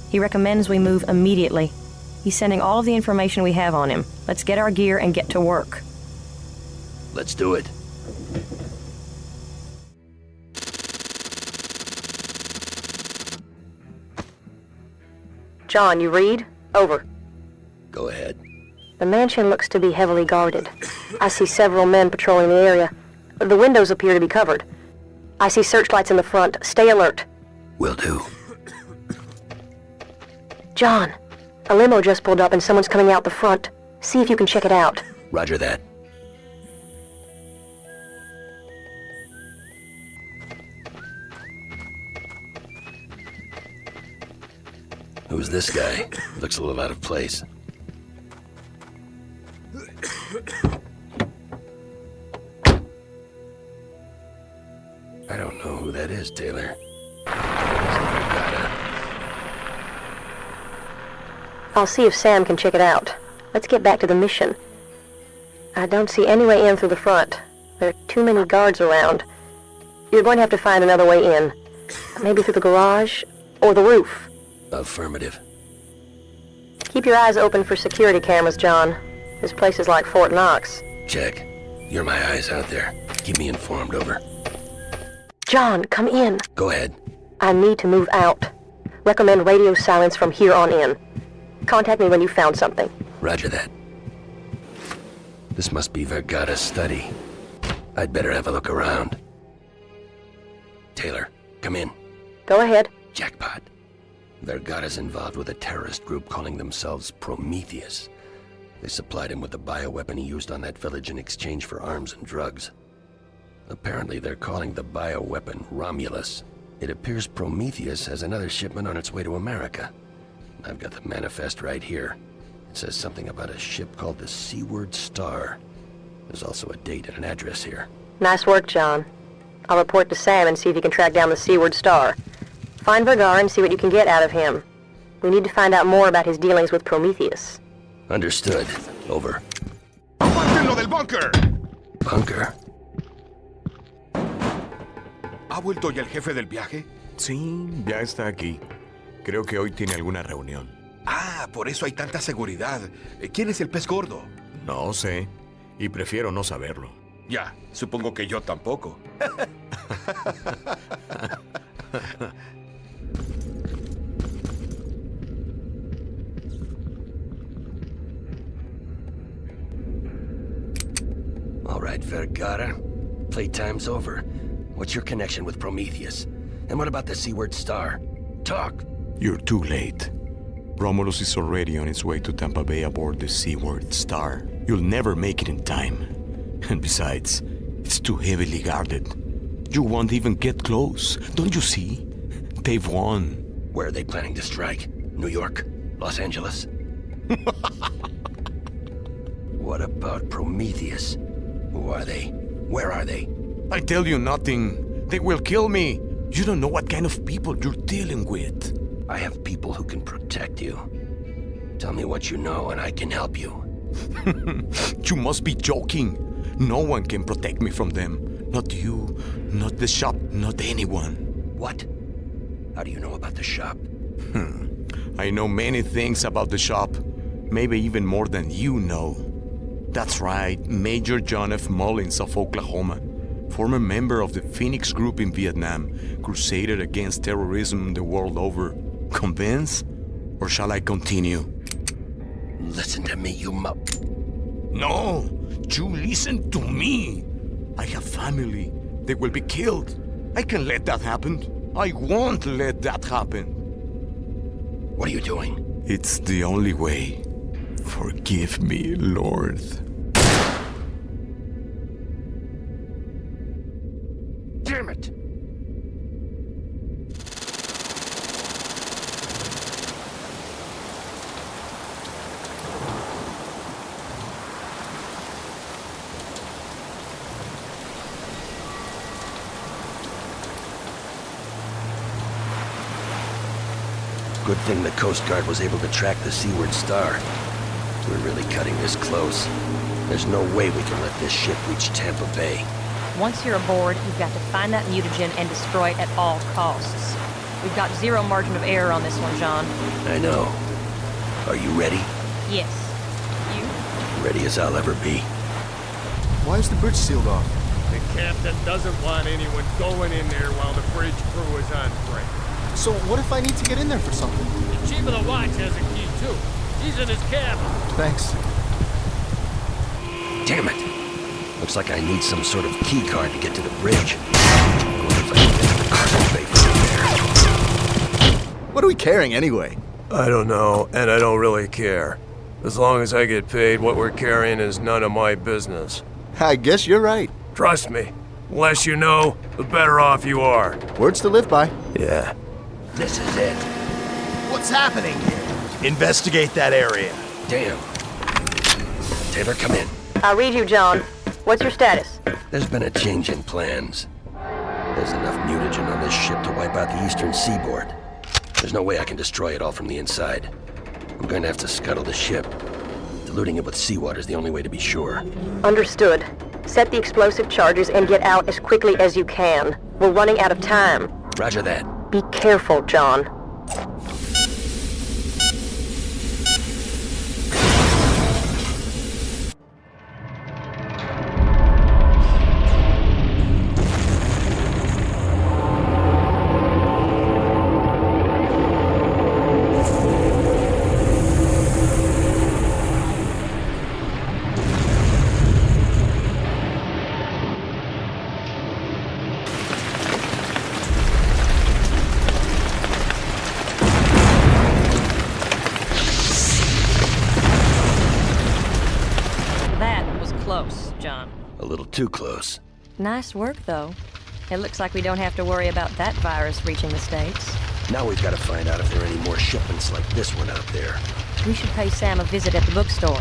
He recommends we move immediately. He's sending all of the information we have on him. Let's get our gear and get to work. Let's do it. John, you read? Over. Go ahead. The mansion looks to be heavily guarded. I see several men patrolling the area. The windows appear to be covered. I see searchlights in the front. Stay alert. Will do. John, a limo just pulled up and someone's coming out the front. See if you can check it out. Roger that. Who's this guy? Looks a little out of place. I don't know who that is, Taylor. I'll see if Sam can check it out. Let's get back to the mission. I don't see any way in through the front. There are too many guards around. You're going to have to find another way in. Maybe through the garage or the roof. Affirmative. Keep your eyes open for security cameras, John. This place is like Fort Knox. Check. You're my eyes out there. Keep me informed, over. John, come in. Go ahead. I need to move out. Recommend radio silence from here on in. Contact me when you've found something. Roger that. This must be Vergara's study. I'd better have a look around. Taylor, come in. Go ahead. Jackpot. Vergara's involved with a terrorist group calling themselves Prometheus. They supplied him with the bioweapon he used on that village in exchange for arms and drugs. Apparently they're calling the bioweapon Romulus. It appears Prometheus has another shipment on its way to America. I've got the manifest right here. It says something about a ship called the Seaward Star. There's also a date and an address here. Nice work, John. I'll report to Sam and see if he can track down the Seaward Star. Find Vergara and see what you can get out of him. We need to find out more about his dealings with Prometheus. Understood. Over. ¡Apártenlo del bunker! Bunker? ¿Ha vuelto ya el jefe del viaje? Sí, ya está aquí. Creo que hoy tiene alguna reunión. Ah, por eso hay tanta seguridad. ¿Quién es el pez gordo? No sé, y prefiero no saberlo. Ya, supongo que yo tampoco. All right, Vergara. Playtime's over. What's your connection with Prometheus? And what about the Seaward Star? Talk. You're too late. Romulus is already on his way to Tampa Bay aboard the Seaward Star. You'll never make it in time. And besides, it's too heavily guarded. You won't even get close. Don't you see? They've won. Where are they planning to strike? New York? Los Angeles? What about Prometheus? Who are they? Where are they? I tell you nothing. They will kill me. You don't know what kind of people you're dealing with. I have people who can protect you. Tell me what you know and I can help you. You must be joking. No one can protect me from them. Not you, not the shop, not anyone. What? How do you know about the shop? I know many things about the shop. Maybe even more than you know. That's right, Major John F. Mullins of Oklahoma. Former member of the Phoenix Group in Vietnam, crusaded against terrorism the world over. Convinced? Or shall I continue? Listen to me, you No! You listen to me! I have family. They will be killed. I can't let that happen. I won't let that happen. What are you doing? It's the only way. Forgive me, Lord. Damn it! Good thing the Coast Guard was able to track the Seaward Star. We're really cutting this close. There's no way we can let this ship reach Tampa Bay. Once you're aboard, you've got to find that mutagen and destroy it at all costs. We've got zero margin of error on this one, John. I know. Are you ready? Yes. You? Ready as I'll ever be. Why is the bridge sealed off? The captain doesn't want anyone going in there while the bridge crew is on break. So what if I need to get in there for something? The chief of the watch has a key, too. He's in his cabin. Thanks. Damn it! Looks like I need some sort of key card to get to the bridge. I wonder if I can get to the cargo bay from there. What are we carrying anyway? I don't know, and I don't really care. As long as I get paid, what we're carrying is none of my business. I guess you're right. Trust me. The less you know, the better off you are. Words to live by. Yeah. This is it. What's happening here? Investigate that area. Damn. Taylor, come in. I'll read you, John. What's your status? There's been a change in plans. There's enough mutagen on this ship to wipe out the eastern seaboard. There's no way I can destroy it all from the inside. I'm going to have to scuttle the ship. Diluting it with seawater is the only way to be sure. Understood. Set the explosive charges and get out as quickly as you can. We're running out of time. Roger that. Be careful, John. Too close. Nice work, though. It looks like we don't have to worry about that virus reaching the States. Now we've got to find out if there are any more shipments like this one out there. We should pay Sam a visit at the bookstore.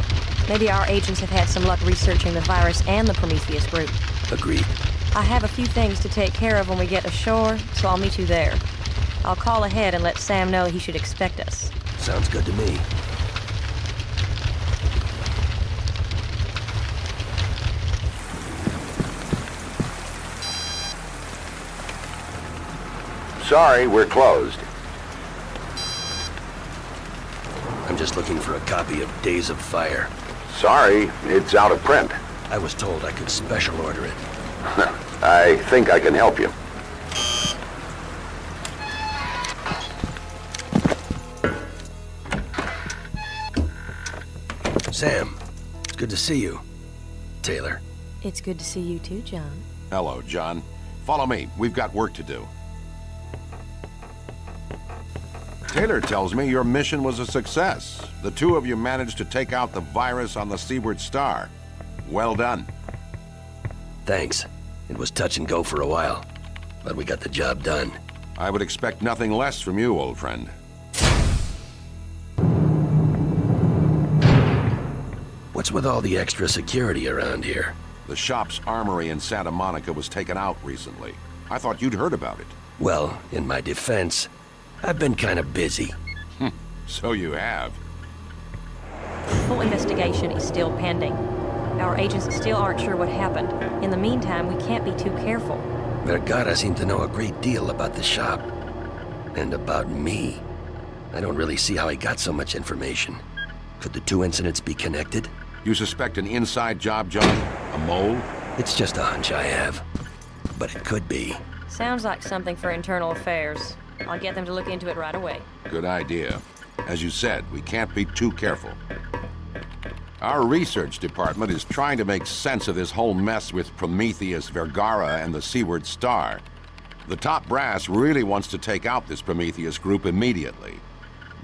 Maybe our agents have had some luck researching the virus and the Prometheus group. Agreed. I have a few things to take care of when we get ashore, so I'll meet you there. I'll call ahead and let Sam know he should expect us. Sounds good to me. Sorry, we're closed. I'm just looking for a copy of Days of Fire. Sorry, it's out of print. I was told I could special order it. I think I can help you. Sam, it's good to see you. Taylor. It's good to see you too, John. Hello, John. Follow me. We've got work to do. Taylor tells me your mission was a success. The two of you managed to take out the virus on the Seaward Star. Well done. Thanks. It was touch and go for a while, but we got the job done. I would expect nothing less from you, old friend. What's with all the extra security around here? The shop's armory in Santa Monica was taken out recently. I thought you'd heard about it. Well, in my defense, I've been kind of busy. So you have. Full investigation is still pending. Our agents still aren't sure what happened. In the meantime, we can't be too careful. Vergara seemed to know a great deal about the shop. And about me. I don't really see how he got so much information. Could the two incidents be connected? You suspect an inside job, John? A mole? It's just a hunch I have. But it could be. Sounds like something for internal affairs. I'll get them to look into it right away. Good idea. As you said, we can't be too careful. Our research department is trying to make sense of this whole mess with Prometheus, Vergara, and the Seaward Star. The top brass really wants to take out this Prometheus group immediately.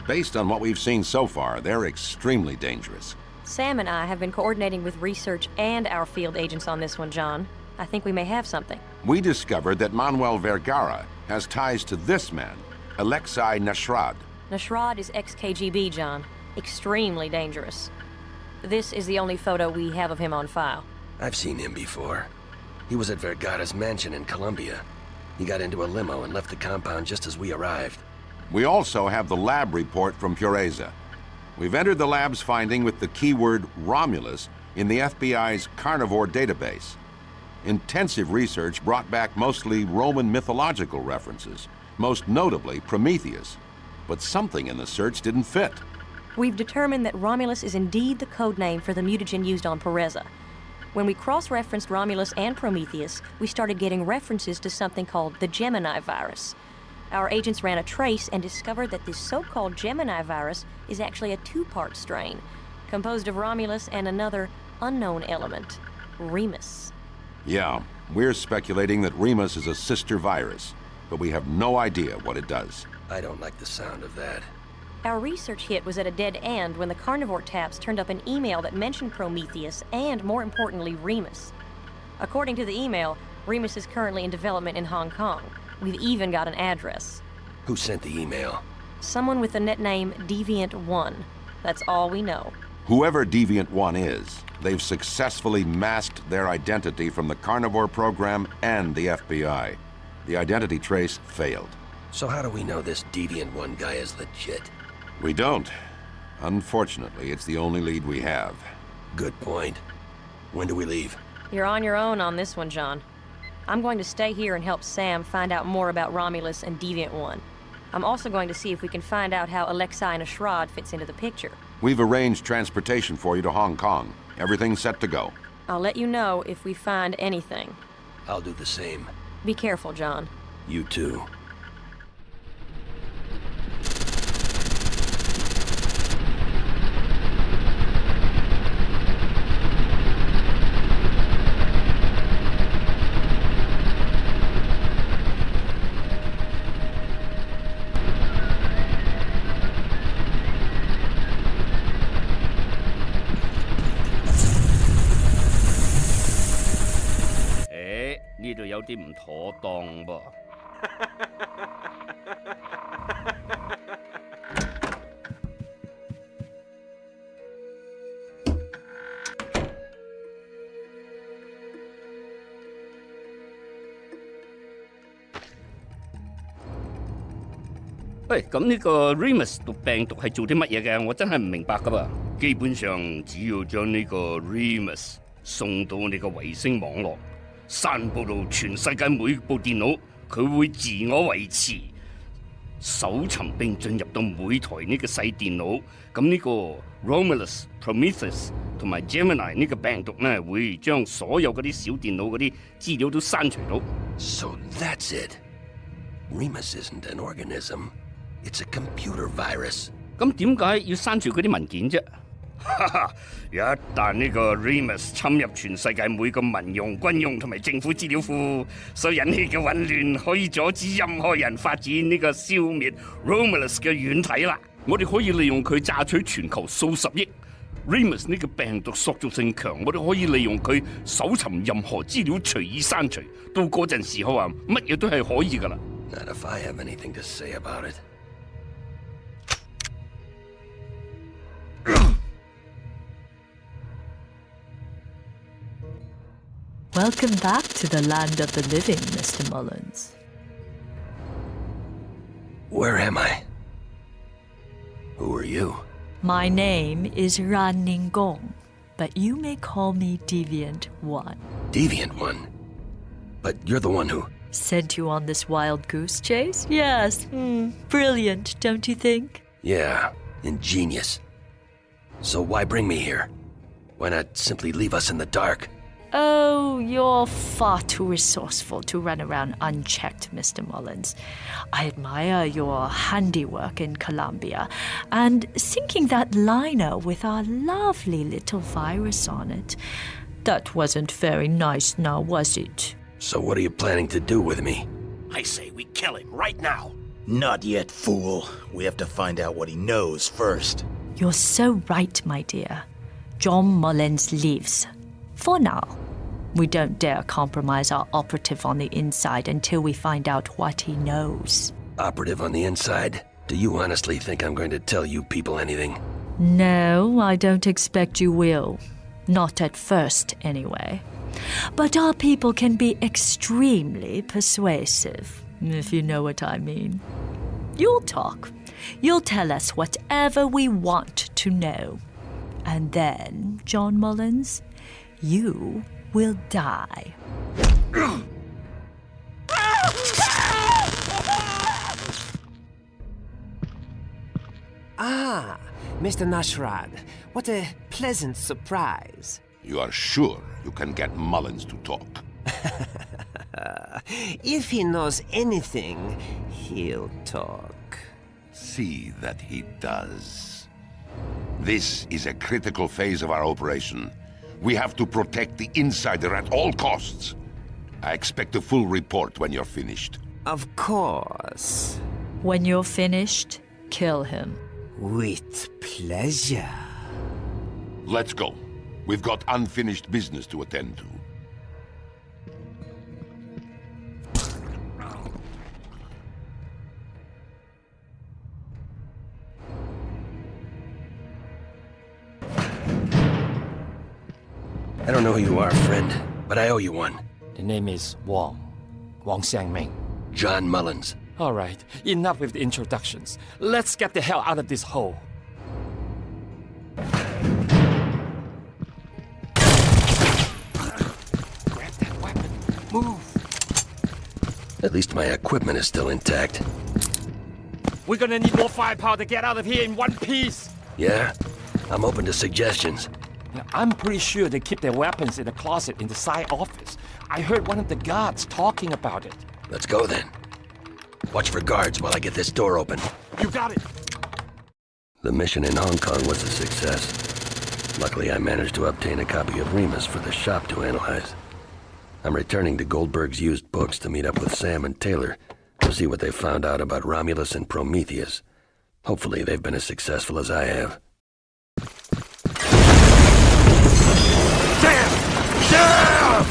Based on what we've seen so far, they're extremely dangerous. Sam and I have been coordinating with research and our field agents on this one, John. I think we may have something. We discovered that Manuel Vergara has ties to this man, Alexei Nashrad. Nashrad is ex-KGB, John. Extremely dangerous. This is the only photo we have of him on file. I've seen him before. He was at Vergara's mansion in Colombia. He got into a limo and left the compound just as we arrived. We also have the lab report from Pureza. We've entered the lab's finding with the keyword Romulus in the FBI's carnivore database. Intensive research brought back mostly Roman mythological references, most notably Prometheus. But something in the search didn't fit. We've determined that Romulus is indeed the code name for the mutagen used on Pureza. When we cross-referenced Romulus and Prometheus, we started getting references to something called the Gemini virus. Our agents ran a trace and discovered that this so-called Gemini virus is actually a two-part strain, composed of Romulus and another unknown element, Remus. Yeah, we're speculating that Remus is a sister virus, but we have no idea what it does. I don't like the sound of that. Our research hit was at a dead end when the carnivore taps turned up an email that mentioned Prometheus and, more importantly, Remus. According to the email, Remus is currently in development in Hong Kong. We've even got an address. Who sent the email? Someone with the net name Deviant1. That's all we know. Whoever Deviant1 is, they've successfully masked their identity from the carnivore program and the FBI. The identity trace failed. So how do we know this Deviant One guy is legit? We don't. Unfortunately, it's the only lead we have. Good point. When do we leave? You're on your own on this one, John. I'm going to stay here and help Sam find out more about Romulus and Deviant One. I'm also going to see if we can find out how Alexei and Ashrad fits into the picture. We've arranged transportation for you to Hong Kong. Everything's set to go. I'll let you know if we find anything. I'll do the same. Be careful, John. You too.喂，咁呢個 Remus 毒病毒係做啲乜嘢嘅？我真係唔明白噶噃。基本上只要將呢個 Remus 送到你個衛星網絡，散佈到全世界每部電腦，佢會自我維持，搜尋並進入到每台呢個細電腦。咁呢個 Romulus、Prometheus 同埋 Gemini 呢個病毒呢，會將所有嗰啲小電腦嗰啲資料都刪除到。So that's it. Remus isn't an organism. It's a computer virus. 咁點解要刪除嗰啲文件啫？哈哈！一旦呢個 Remus 侵入全世界每個民用、軍用同埋政府資料庫，所引起嘅混亂，可以阻止任何人發展呢個消滅 Romulus 嘅軟體啦。我哋可以利用佢榨取全球數十億。Remus 呢個病毒塑造性強，我哋可以利用佢搜尋任何資料隨意刪除。到嗰陣時候啊，乜嘢都係可以噶啦。Not if I have anything to say about it. Welcome back to the land of the living, Mr. Mullins. Where am I? Who are you? My name is Ran Ningong, but you may call me Deviant One. Deviant One? But you're the one who... Sent you on this wild goose chase? Yes. Brilliant, don't you think? Yeah, ingenious. So why bring me here? Why not simply leave us in the dark? Oh, you're far too resourceful to run around unchecked, Mr. Mullins. I admire your handiwork in Colombia, and sinking that liner with our lovely little virus on it. That wasn't very nice now, was it? So what are you planning to do with me? I say we kill him right now. Not yet, fool. We have to find out what he knows first. You're so right, my dear. John Mullins lives. For now. We don't dare compromise our operative on the inside until we find out what he knows. Operative on the inside? Do you honestly think I'm going to tell you people anything? No, I don't expect you will. Not at first, anyway. But our people can be extremely persuasive, if you know what I mean. You'll talk. You'll tell us whatever we want to know. And then, John Mullins, you will die. Ah, Mr. Nashrad, what a pleasant surprise. You are sure you can get Mullins to talk? If he knows anything, he'll talk. See that he does. This is a critical phase of our operation. We have to protect the insider at all costs. I expect a full report when you're finished. Of course. When you're finished, kill him. With pleasure. Let's go. We've got unfinished business to attend to. I don't know who you are, friend, but I owe you one. The name is Wang Xiangming. John Mullins. All right, enough with the introductions. Let's get the hell out of this hole. Grab that weapon. Move. At least my equipment is still intact. We're gonna need more firepower to get out of here in one piece. Yeah? I'm open to suggestions. I'm pretty sure they keep their weapons in a closet in the side office. I heard one of the guards talking about it. Let's go then. Watch for guards while I get this door open. You got it! The mission in Hong Kong was a success. Luckily, I managed to obtain a copy of Remus for the shop to analyze. I'm returning to Goldberg's used books to meet up with Sam and Taylor to see what they found out about Romulus and Prometheus. Hopefully, they've been as successful as I have. Sam! Sam!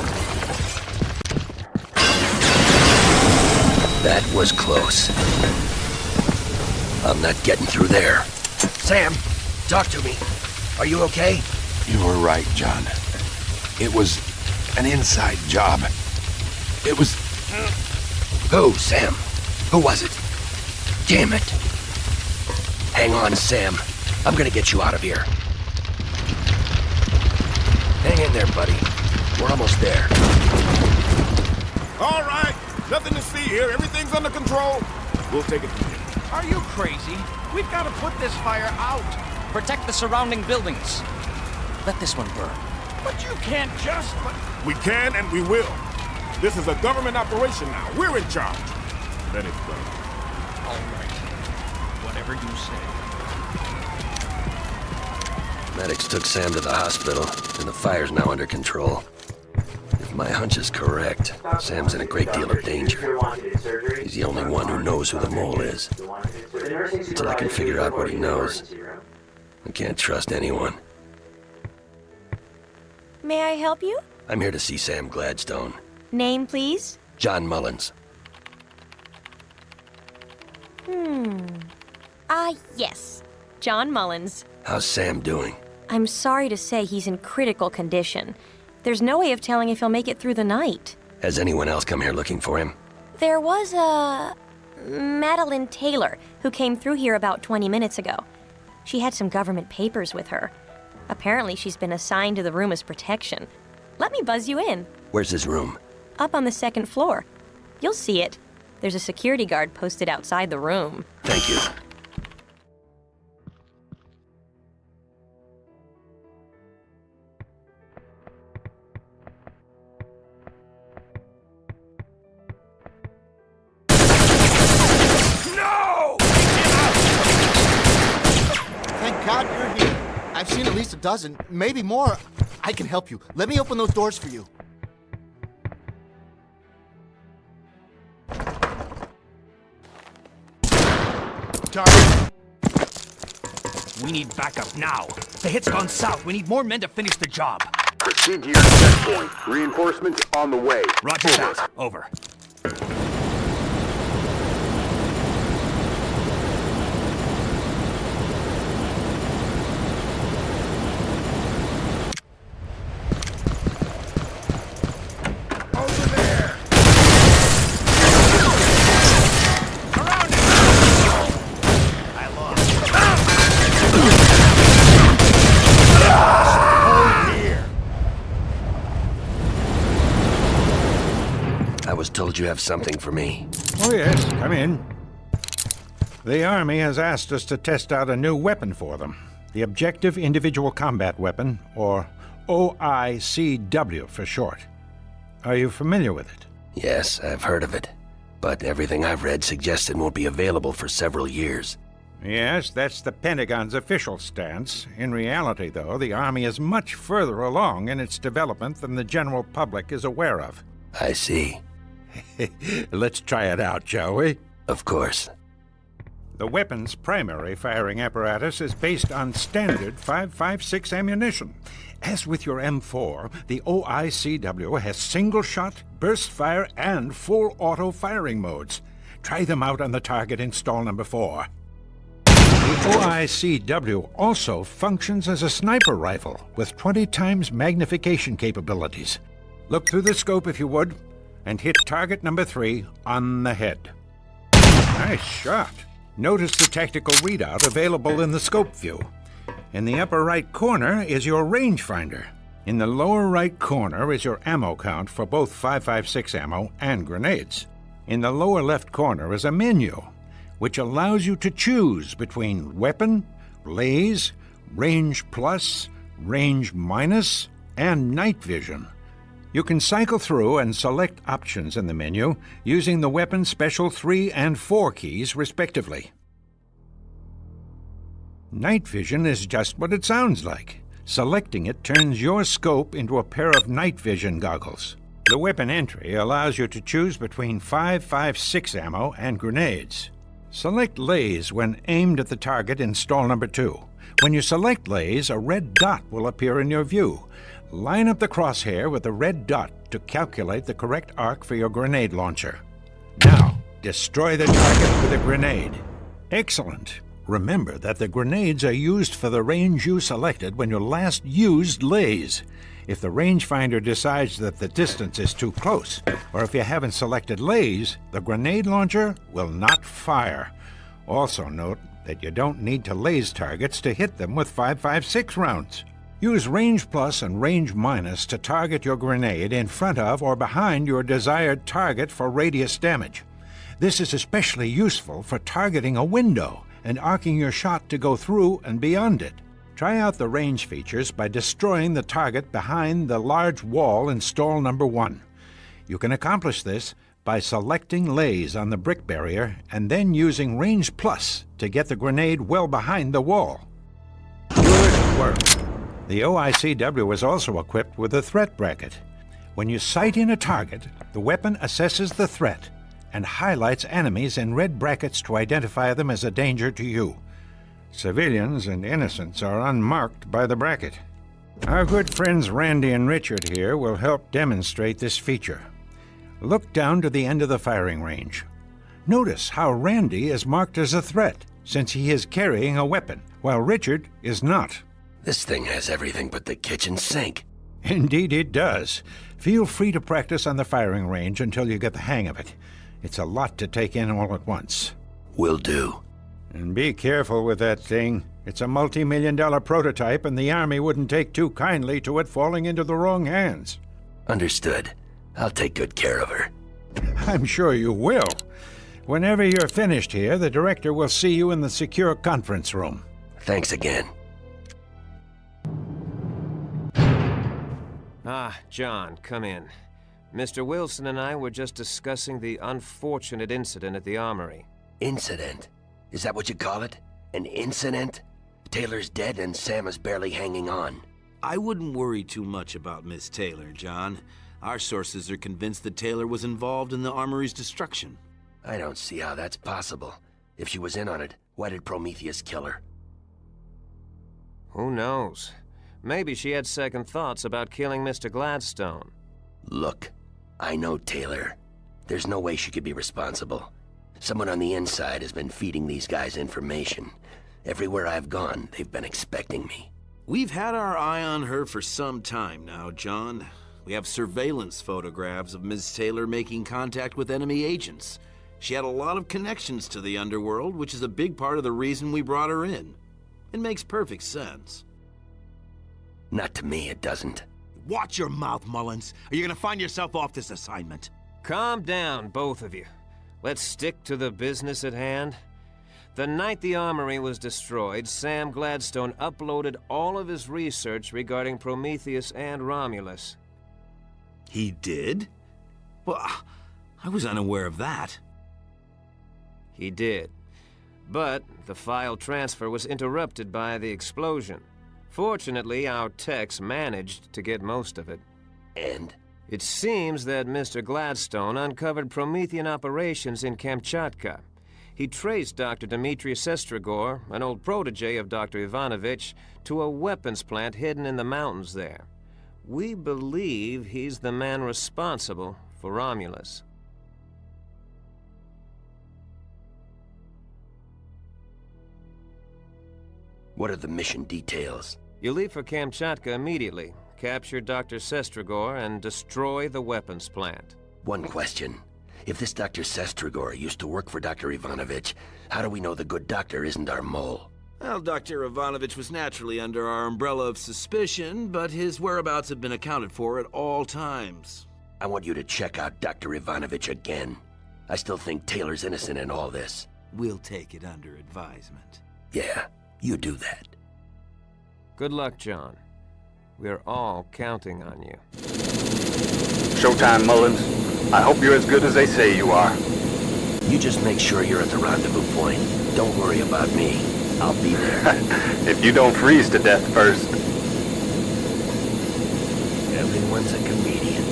That was close. I'm not getting through there. Sam, talk to me. Are you okay? You were right, John. It was an inside job. It was... Who, Sam? Who was it? Damn it. Hang on, Sam. I'm gonna get you out of here. Hang in there, buddy. We're almost there. All right. Nothing to see here. Everything's under control. We'll take it from here. Are you crazy? We've got to put this fire out. Protect the surrounding buildings. Let this one burn. But you can't just... We can and we will. This is a government operation now. We're in charge. Let it burn. All right. Whatever you say. Medics took Sam to the hospital, and the fire's now under control. If my hunch is correct, Sam's in a great deal of danger. He's the only one who knows who the mole is. Until I can figure out what he knows, I can't trust anyone. May I help you? I'm here to see Sam Gladstone. Name, please? John Mullins. Yes. John Mullins. How's Sam doing? I'm sorry to say he's in critical condition. There's no way of telling if he'll make it through the night. Has anyone else come here looking for him? There was Madeline Taylor, who came through here about 20 minutes ago. She had some government papers with her. Apparently she's been assigned to the room as protection. Let me buzz you in. Where's his room? Up on the second floor. You'll see it. There's a security guard posted outside the room. Thank you. God you're here. I've seen at least a dozen, maybe more. I can help you. Let me open those doors for you. Target. We need backup now. The hit's gone south. We need more men to finish the job. Proceed to your checkpoint. Reinforcements on the way. Roger that. Over. Told you have something for me. Oh yes, come in. The Army has asked us to test out a new weapon for them. The Objective Individual Combat Weapon, or OICW for short. Are you familiar with it? Yes, I've heard of it. But everything I've read suggests it won't be available for several years. Yes, that's the Pentagon's official stance. In reality, though, the Army is much further along in its development than the general public is aware of. I see. Let's try it out, shall we? Of course. The weapon's primary firing apparatus is based on standard 5.56 ammunition. As with your M4, the OICW has single-shot, burst-fire, and full auto firing modes. Try them out on the target in stall number 4. The OICW also functions as a sniper rifle with 20 times magnification capabilities. Look through the scope if you would. and hit target number 3 on the head. Nice shot. Notice the tactical readout available in the scope view. In the upper right corner is your rangefinder. In the lower right corner is your ammo count for both 5.56 ammo and grenades. In the lower left corner is a menu, which allows you to choose between weapon, laze, range plus, range minus, and night vision. You can cycle through and select options in the menu using the weapon special 3 and 4 keys respectively. Night vision is just what it sounds like. Selecting it turns your scope into a pair of night vision goggles. The weapon entry allows you to choose between 5.56 ammo and grenades. Select laze when aimed at the target in stall number 2. When you select laze, a red dot will appear in your view. Line up the crosshair with the red dot to calculate the correct arc for your grenade launcher. Now, destroy the target with a grenade. Excellent. Remember that the grenades are used for the range you selected when you last used laze. If the rangefinder decides that the distance is too close, or if you haven't selected laze, the grenade launcher will not fire. Also note that you don't need to laze targets to hit them with 5.56 rounds. Use range plus and range minus to target your grenade in front of or behind your desired target for radius damage. This is especially useful for targeting a window and arcing your shot to go through and beyond it. Try out the range features by destroying the target behind the large wall in stall number 1. You can accomplish this by selecting laze on the brick barrier and then using range plus to get the grenade well behind the wall. Good work. The OICW is also equipped with a threat bracket. When you sight in a target, the weapon assesses the threat and highlights enemies in red brackets to identify them as a danger to you. Civilians and innocents are unmarked by the bracket. Our good friends Randy and Richard here will help demonstrate this feature. Look down to the end of the firing range. Notice how Randy is marked as a threat, since he is carrying a weapon, while Richard is not. This thing has everything but the kitchen sink. Indeed it does. Feel free to practice on the firing range until you get the hang of it. It's a lot to take in all at once. Will do. And be careful with that thing. It's a multi-million-dollar prototype, and the Army wouldn't take too kindly to it falling into the wrong hands. Understood. I'll take good care of her. I'm sure you will. Whenever you're finished here, the director will see you in the secure conference room. Thanks again. Ah, John, come in. Mr. Wilson and I were just discussing the unfortunate incident at the armory. Incident? Is that what you call it? An incident? Taylor's dead and Sam is barely hanging on. I wouldn't worry too much about Miss Taylor, John. Our sources are convinced that Taylor was involved in the armory's destruction. I don't see how that's possible. If she was in on it, why did Prometheus kill her? Who knows? Maybe she had second thoughts about killing Mr. Gladstone. Look, I know Taylor. There's no way she could be responsible. Someone on the inside has been feeding these guys information. Everywhere I've gone, they've been expecting me. We've had our eye on her for some time now, John. We have surveillance photographs of Ms. Taylor making contact with enemy agents. She had a lot of connections to the underworld, which is a big part of the reason we brought her in. It makes perfect sense. Not to me, it doesn't. Watch your mouth, Mullins, or you're gonna find yourself off this assignment. Calm down, both of you. Let's stick to the business at hand. The night the armory was destroyed, Sam Gladstone uploaded all of his research regarding Prometheus and Romulus. He did? Well, I was unaware of that. He did. But the file transfer was interrupted by the explosion. Fortunately, our techs managed to get most of it. And? It seems that Mr. Gladstone uncovered Promethean operations in Kamchatka. He traced Dr. Dmitry Sestrigor, an old protege of Dr. Ivanovich, to a weapons plant hidden in the mountains there. We believe he's the man responsible for Romulus. What are the mission details? You leave for Kamchatka immediately. Capture Dr. Sestrigor and destroy the weapons plant. One question. If this Dr. Sestragor used to work for Dr. Ivanovich, how do we know the good doctor isn't our mole? Well, Dr. Ivanovich was naturally under our umbrella of suspicion, but his whereabouts have been accounted for at all times. I want you to check out Dr. Ivanovich again. I still think Taylor's innocent in all this. We'll take it under advisement. Yeah, you do that. Good luck, John. We're all counting on you. Showtime, Mullins. I hope you're as good as they say you are. You just make sure you're at the rendezvous point. Don't worry about me. I'll be there. If you don't freeze to death first. Everyone's a comedian.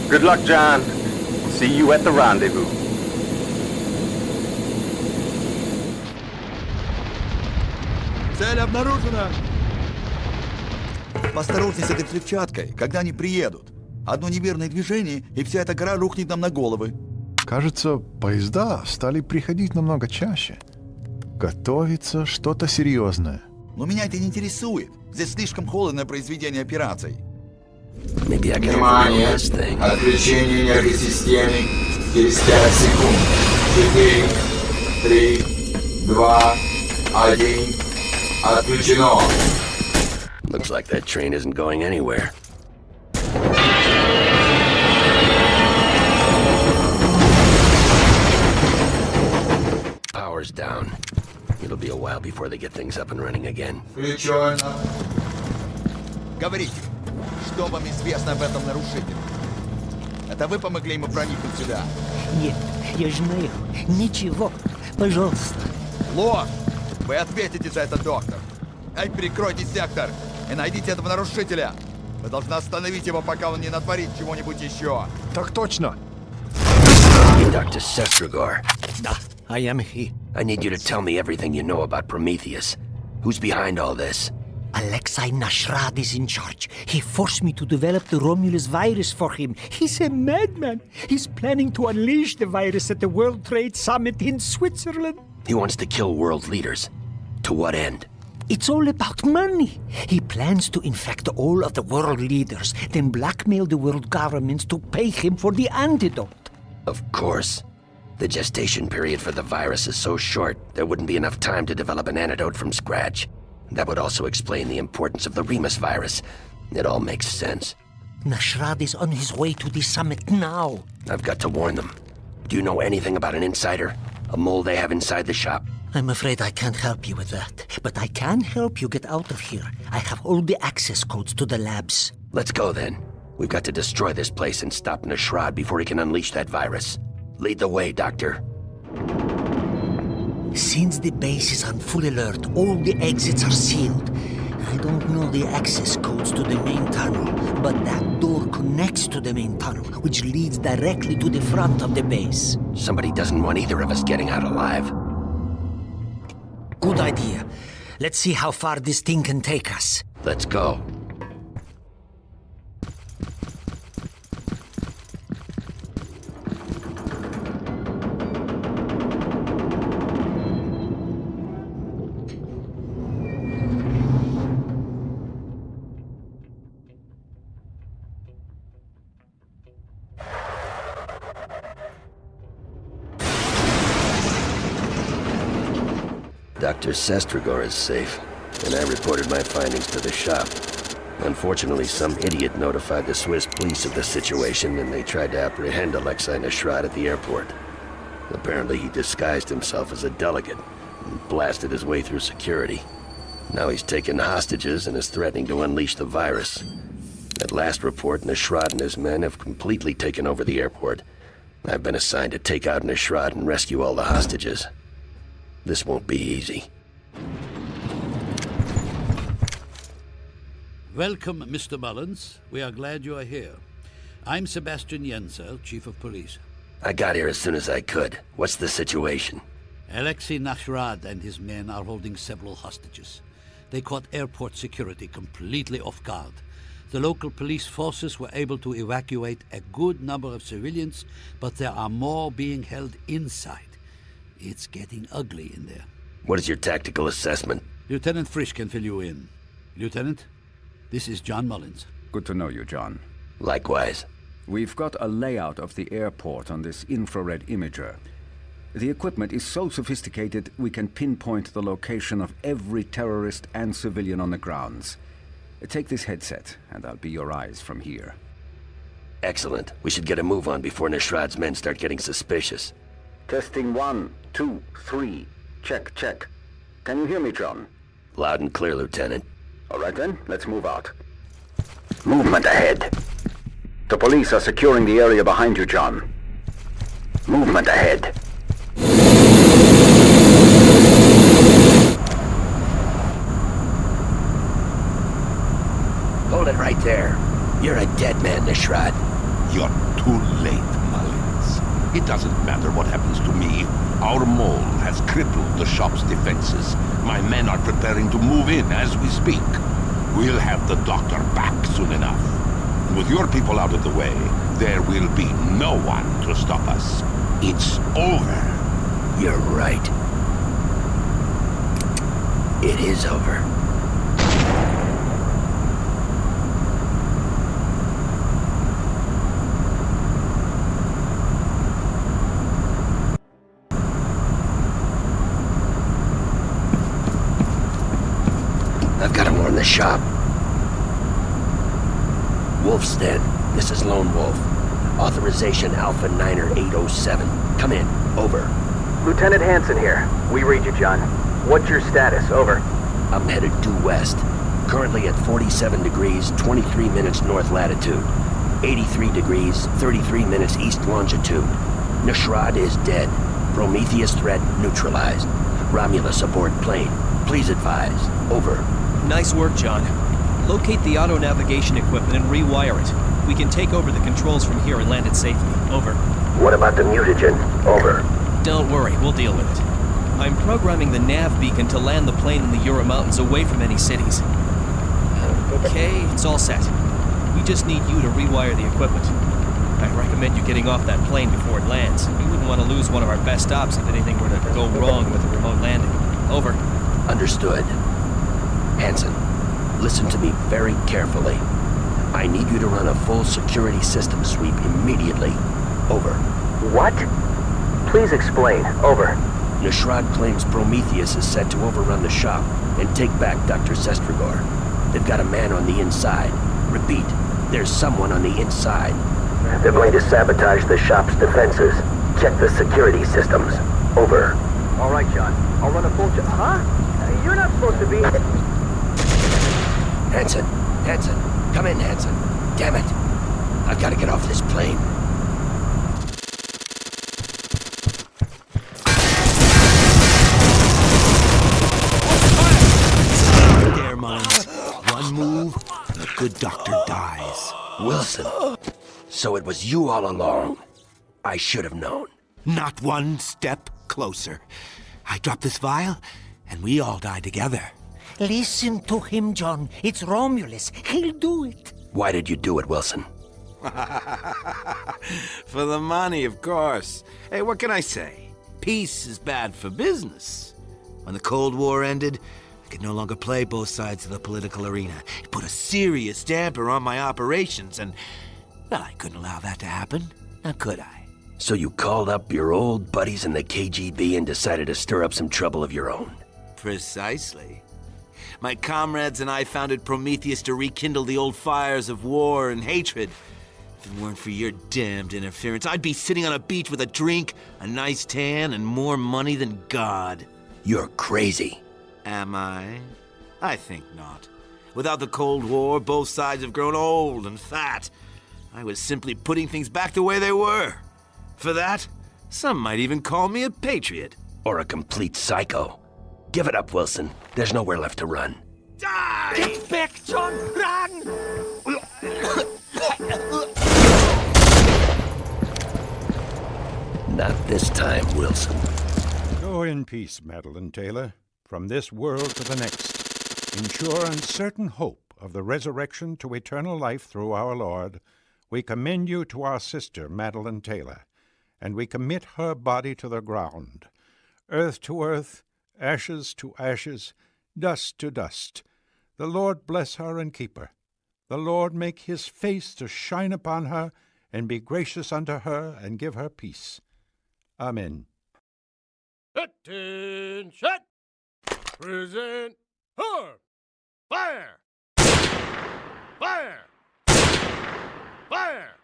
Good luck, John. See you at the rendezvous. Цель обнаружена! Посторожней с этой взрывчаткой, когда они приедут. Одно неверное движение, и вся эта гора рухнет нам на головы. Кажется, поезда стали приходить намного чаще. Готовится что-то серьезное. Но меня это не интересует. Здесь слишком холодное произведение операций. Внимание! Отключение энергосистемы через 5 секунд. 4, 3, 2, 1. Отключено. Looks like that train isn't going anywhere. Power's down. It'll be a while before they get things up and running again. Включено. Говорите, что вам известно об этом нарушителе? Это вы помогли ему проникнуть сюда? Нет, я знаю. Ничего. Пожалуйста. Ложь! Вы ответите за это, доктор. Эй, перекройте сектор и найдите этого нарушителя. Вы должны остановить его, пока он не натворит чего-нибудь еще. Так точно. Hey, Dr. Sestragor. Да, I am he. I need you to tell me everything you know about Prometheus. Who's behind all this? Alexei Nashrad is in charge. He forced me to develop the Romulus virus for him. He's a madman. He's planning to unleash the virus at the World Trade Summit in Switzerland. He wants to kill world leaders. To what end? It's all about money. He plans to infect all of the world leaders, then blackmail the world governments to pay him for the antidote. Of course. The gestation period for the virus is so short, there wouldn't be enough time to develop an antidote from scratch. That would also explain the importance of the Remus virus. It all makes sense. Nashrad is on his way to the summit now. I've got to warn them. Do you know anything about an insider? A mole they have inside the shop? I'm afraid I can't help you with that, but I can help you get out of here. I have all the access codes to the labs. Let's go then. We've got to destroy this place and stop Nashrad before he can unleash that virus. Lead the way, Doctor. Since the base is on full alert, all the exits are sealed. I don't know the access codes to the main tunnel, but that door connects to the main tunnel, which leads directly to the front of the base. Somebody doesn't want either of us getting out alive. Good idea. Let's see how far this thing can take us. Let's go. Dr. Sestragor is safe, and I reported my findings to the shop. Unfortunately, some idiot notified the Swiss police of the situation, and they tried to apprehend Alexei Nashrad at the airport. Apparently, he disguised himself as a delegate and blasted his way through security. Now he's taken hostages and is threatening to unleash the virus. At last report, Nashrad and his men have completely taken over the airport. I've been assigned to take out Nashrad and rescue all the hostages. This won't be easy. Welcome, Mr. Mullins. We are glad you are here. I'm Sebastian Yenser, Chief of Police. I got here as soon as I could. What's the situation? Alexei Nashrad and his men are holding several hostages. They caught airport security completely off guard. The local police forces were able to evacuate a good number of civilians, but there are more being held inside. It's getting ugly in there. What is your tactical assessment? Lieutenant Frisch can fill you in. Lieutenant? This is John Mullins. Good to know you, John. Likewise. We've got a layout of the airport on this infrared imager. The equipment is so sophisticated we can pinpoint the location of every terrorist and civilian on the grounds. Take this headset, and I'll be your eyes from here. Excellent. We should get a move on before Nishrad's men start getting suspicious. Testing 1, 2, 3. Check, check. Can you hear me, John? Loud and clear, Lieutenant. All right then, let's move out. Movement ahead. The police are securing the area behind you, John. Movement ahead. Hold it right there. You're a dead man, Nishrad. You're too late, Mullins. It doesn't matter what happens to me. Our mole has crippled the shop's defenses. My men are preparing to move in as we speak. We'll have the doctor back soon enough. With your people out of the way, there will be no one to stop us. It's over. You're right. It is over. I've got him in the shop. Wolf's Den. This is Lone Wolf. Authorization Alpha 9807. Come in. Over. Lieutenant Hansen here. We read you, John. What's your status? Over. I'm headed due west. Currently at 47 degrees, 23 minutes north latitude. 83 degrees, 33 minutes east longitude. Nishrad is dead. Prometheus threat neutralized. Romulus aboard plane. Please advise. Over. Nice work, John. Locate the auto-navigation equipment and rewire it. We can take over the controls from here and land it safely. Over. What about the mutagen? Over. Don't worry, we'll deal with it. I'm programming the nav beacon to land the plane in the Ural Mountains away from any cities. Okay, it's all set. We just need you to rewire the equipment. I recommend you getting off that plane before it lands. We wouldn't want to lose one of our best ops if anything were to go wrong with the remote landing. Over. Understood. Hansen, listen to me very carefully. I need you to run a full security system sweep immediately. Over. What? Please explain. Over. Nishrad claims Prometheus is set to overrun the shop and take back Dr. Sestragor. They've got a man on the inside. Repeat, there's someone on the inside. They're going to sabotage the shop's defenses. Check the security systems. Over. All right, John. I'll run a full check. Huh? You're not supposed to be... Hansen, come in, Hansen. Damn it. I've got to get off this plane. There, Mullins. One move, and the good doctor dies. Wilson, so it was you all along. I should have known. Not one step closer. I dropped this vial, and we all die together. Listen to him, John. It's Romulus. He'll do it. Why did you do it, Wilson? For the money, of course. Hey, what can I say? Peace is bad for business. When the Cold War ended, I could no longer play both sides of the political arena. It put a serious damper on my operations, and, well, I couldn't allow that to happen. Now could I? So you called up your old buddies in the KGB and decided to stir up some trouble of your own? Precisely. My comrades and I founded Prometheus to rekindle the old fires of war and hatred. If it weren't for your damned interference, I'd be sitting on a beach with a drink, a nice tan, and more money than God. You're crazy. Am I? I think not. Without the Cold War, both sides have grown old and fat. I was simply putting things back the way they were. For that, some might even call me a patriot. Or a complete psycho. Give it up, Wilson. There's nowhere left to run. Die! Get back, John! Run! Not this time, Wilson. Go in peace, Madeline Taylor, from this world to the next. In sure and certain hope of the resurrection to eternal life through our Lord, we commend you to our sister, Madeline Taylor, and we commit her body to the ground, earth to earth, ashes to ashes, dust to dust. The Lord bless her and keep her. The Lord make his face to shine upon her, and be gracious unto her, and give her peace. Amen. Attention! Present her! Fire! Fire! Fire!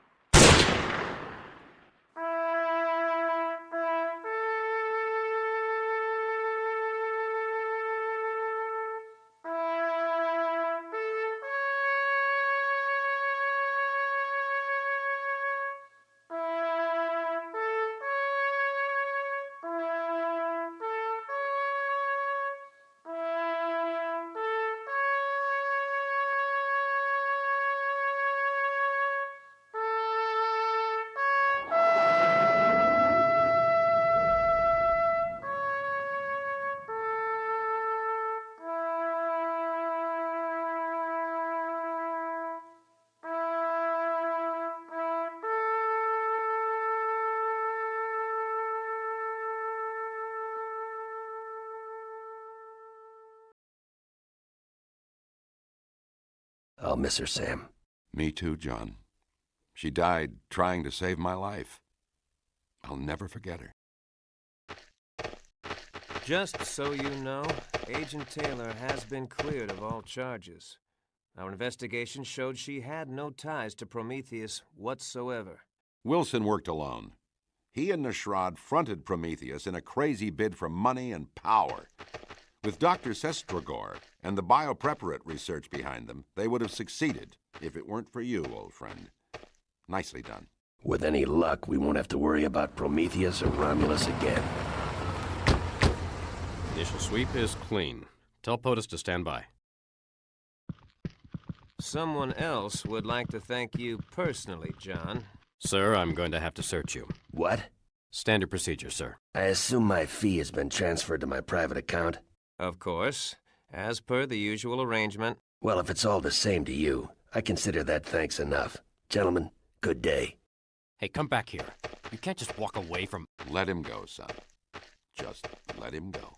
I'll miss her, Sam. Me too, John. She died trying to save my life. I'll never forget her. Just so you know, Agent Taylor has been cleared of all charges. Our investigation showed she had no ties to Prometheus whatsoever. Wilson worked alone. He and Nashrad fronted Prometheus in a crazy bid for money and power. With Dr. Sestragor and the biopreparate research behind them, they would have succeeded if it weren't for you, old friend. Nicely done. With any luck, we won't have to worry about Prometheus or Romulus again. Initial sweep is clean. Tell POTUS to stand by. Someone else would like to thank you personally, John. Sir, I'm going to have to search you. What? Standard procedure, sir. I assume my fee has been transferred to my private account? Of course, as per the usual arrangement. Well, if it's all the same to you, I consider that thanks enough. Gentlemen, good day. Hey, come back here. You can't just walk away from... Let him go, son. Just let him go.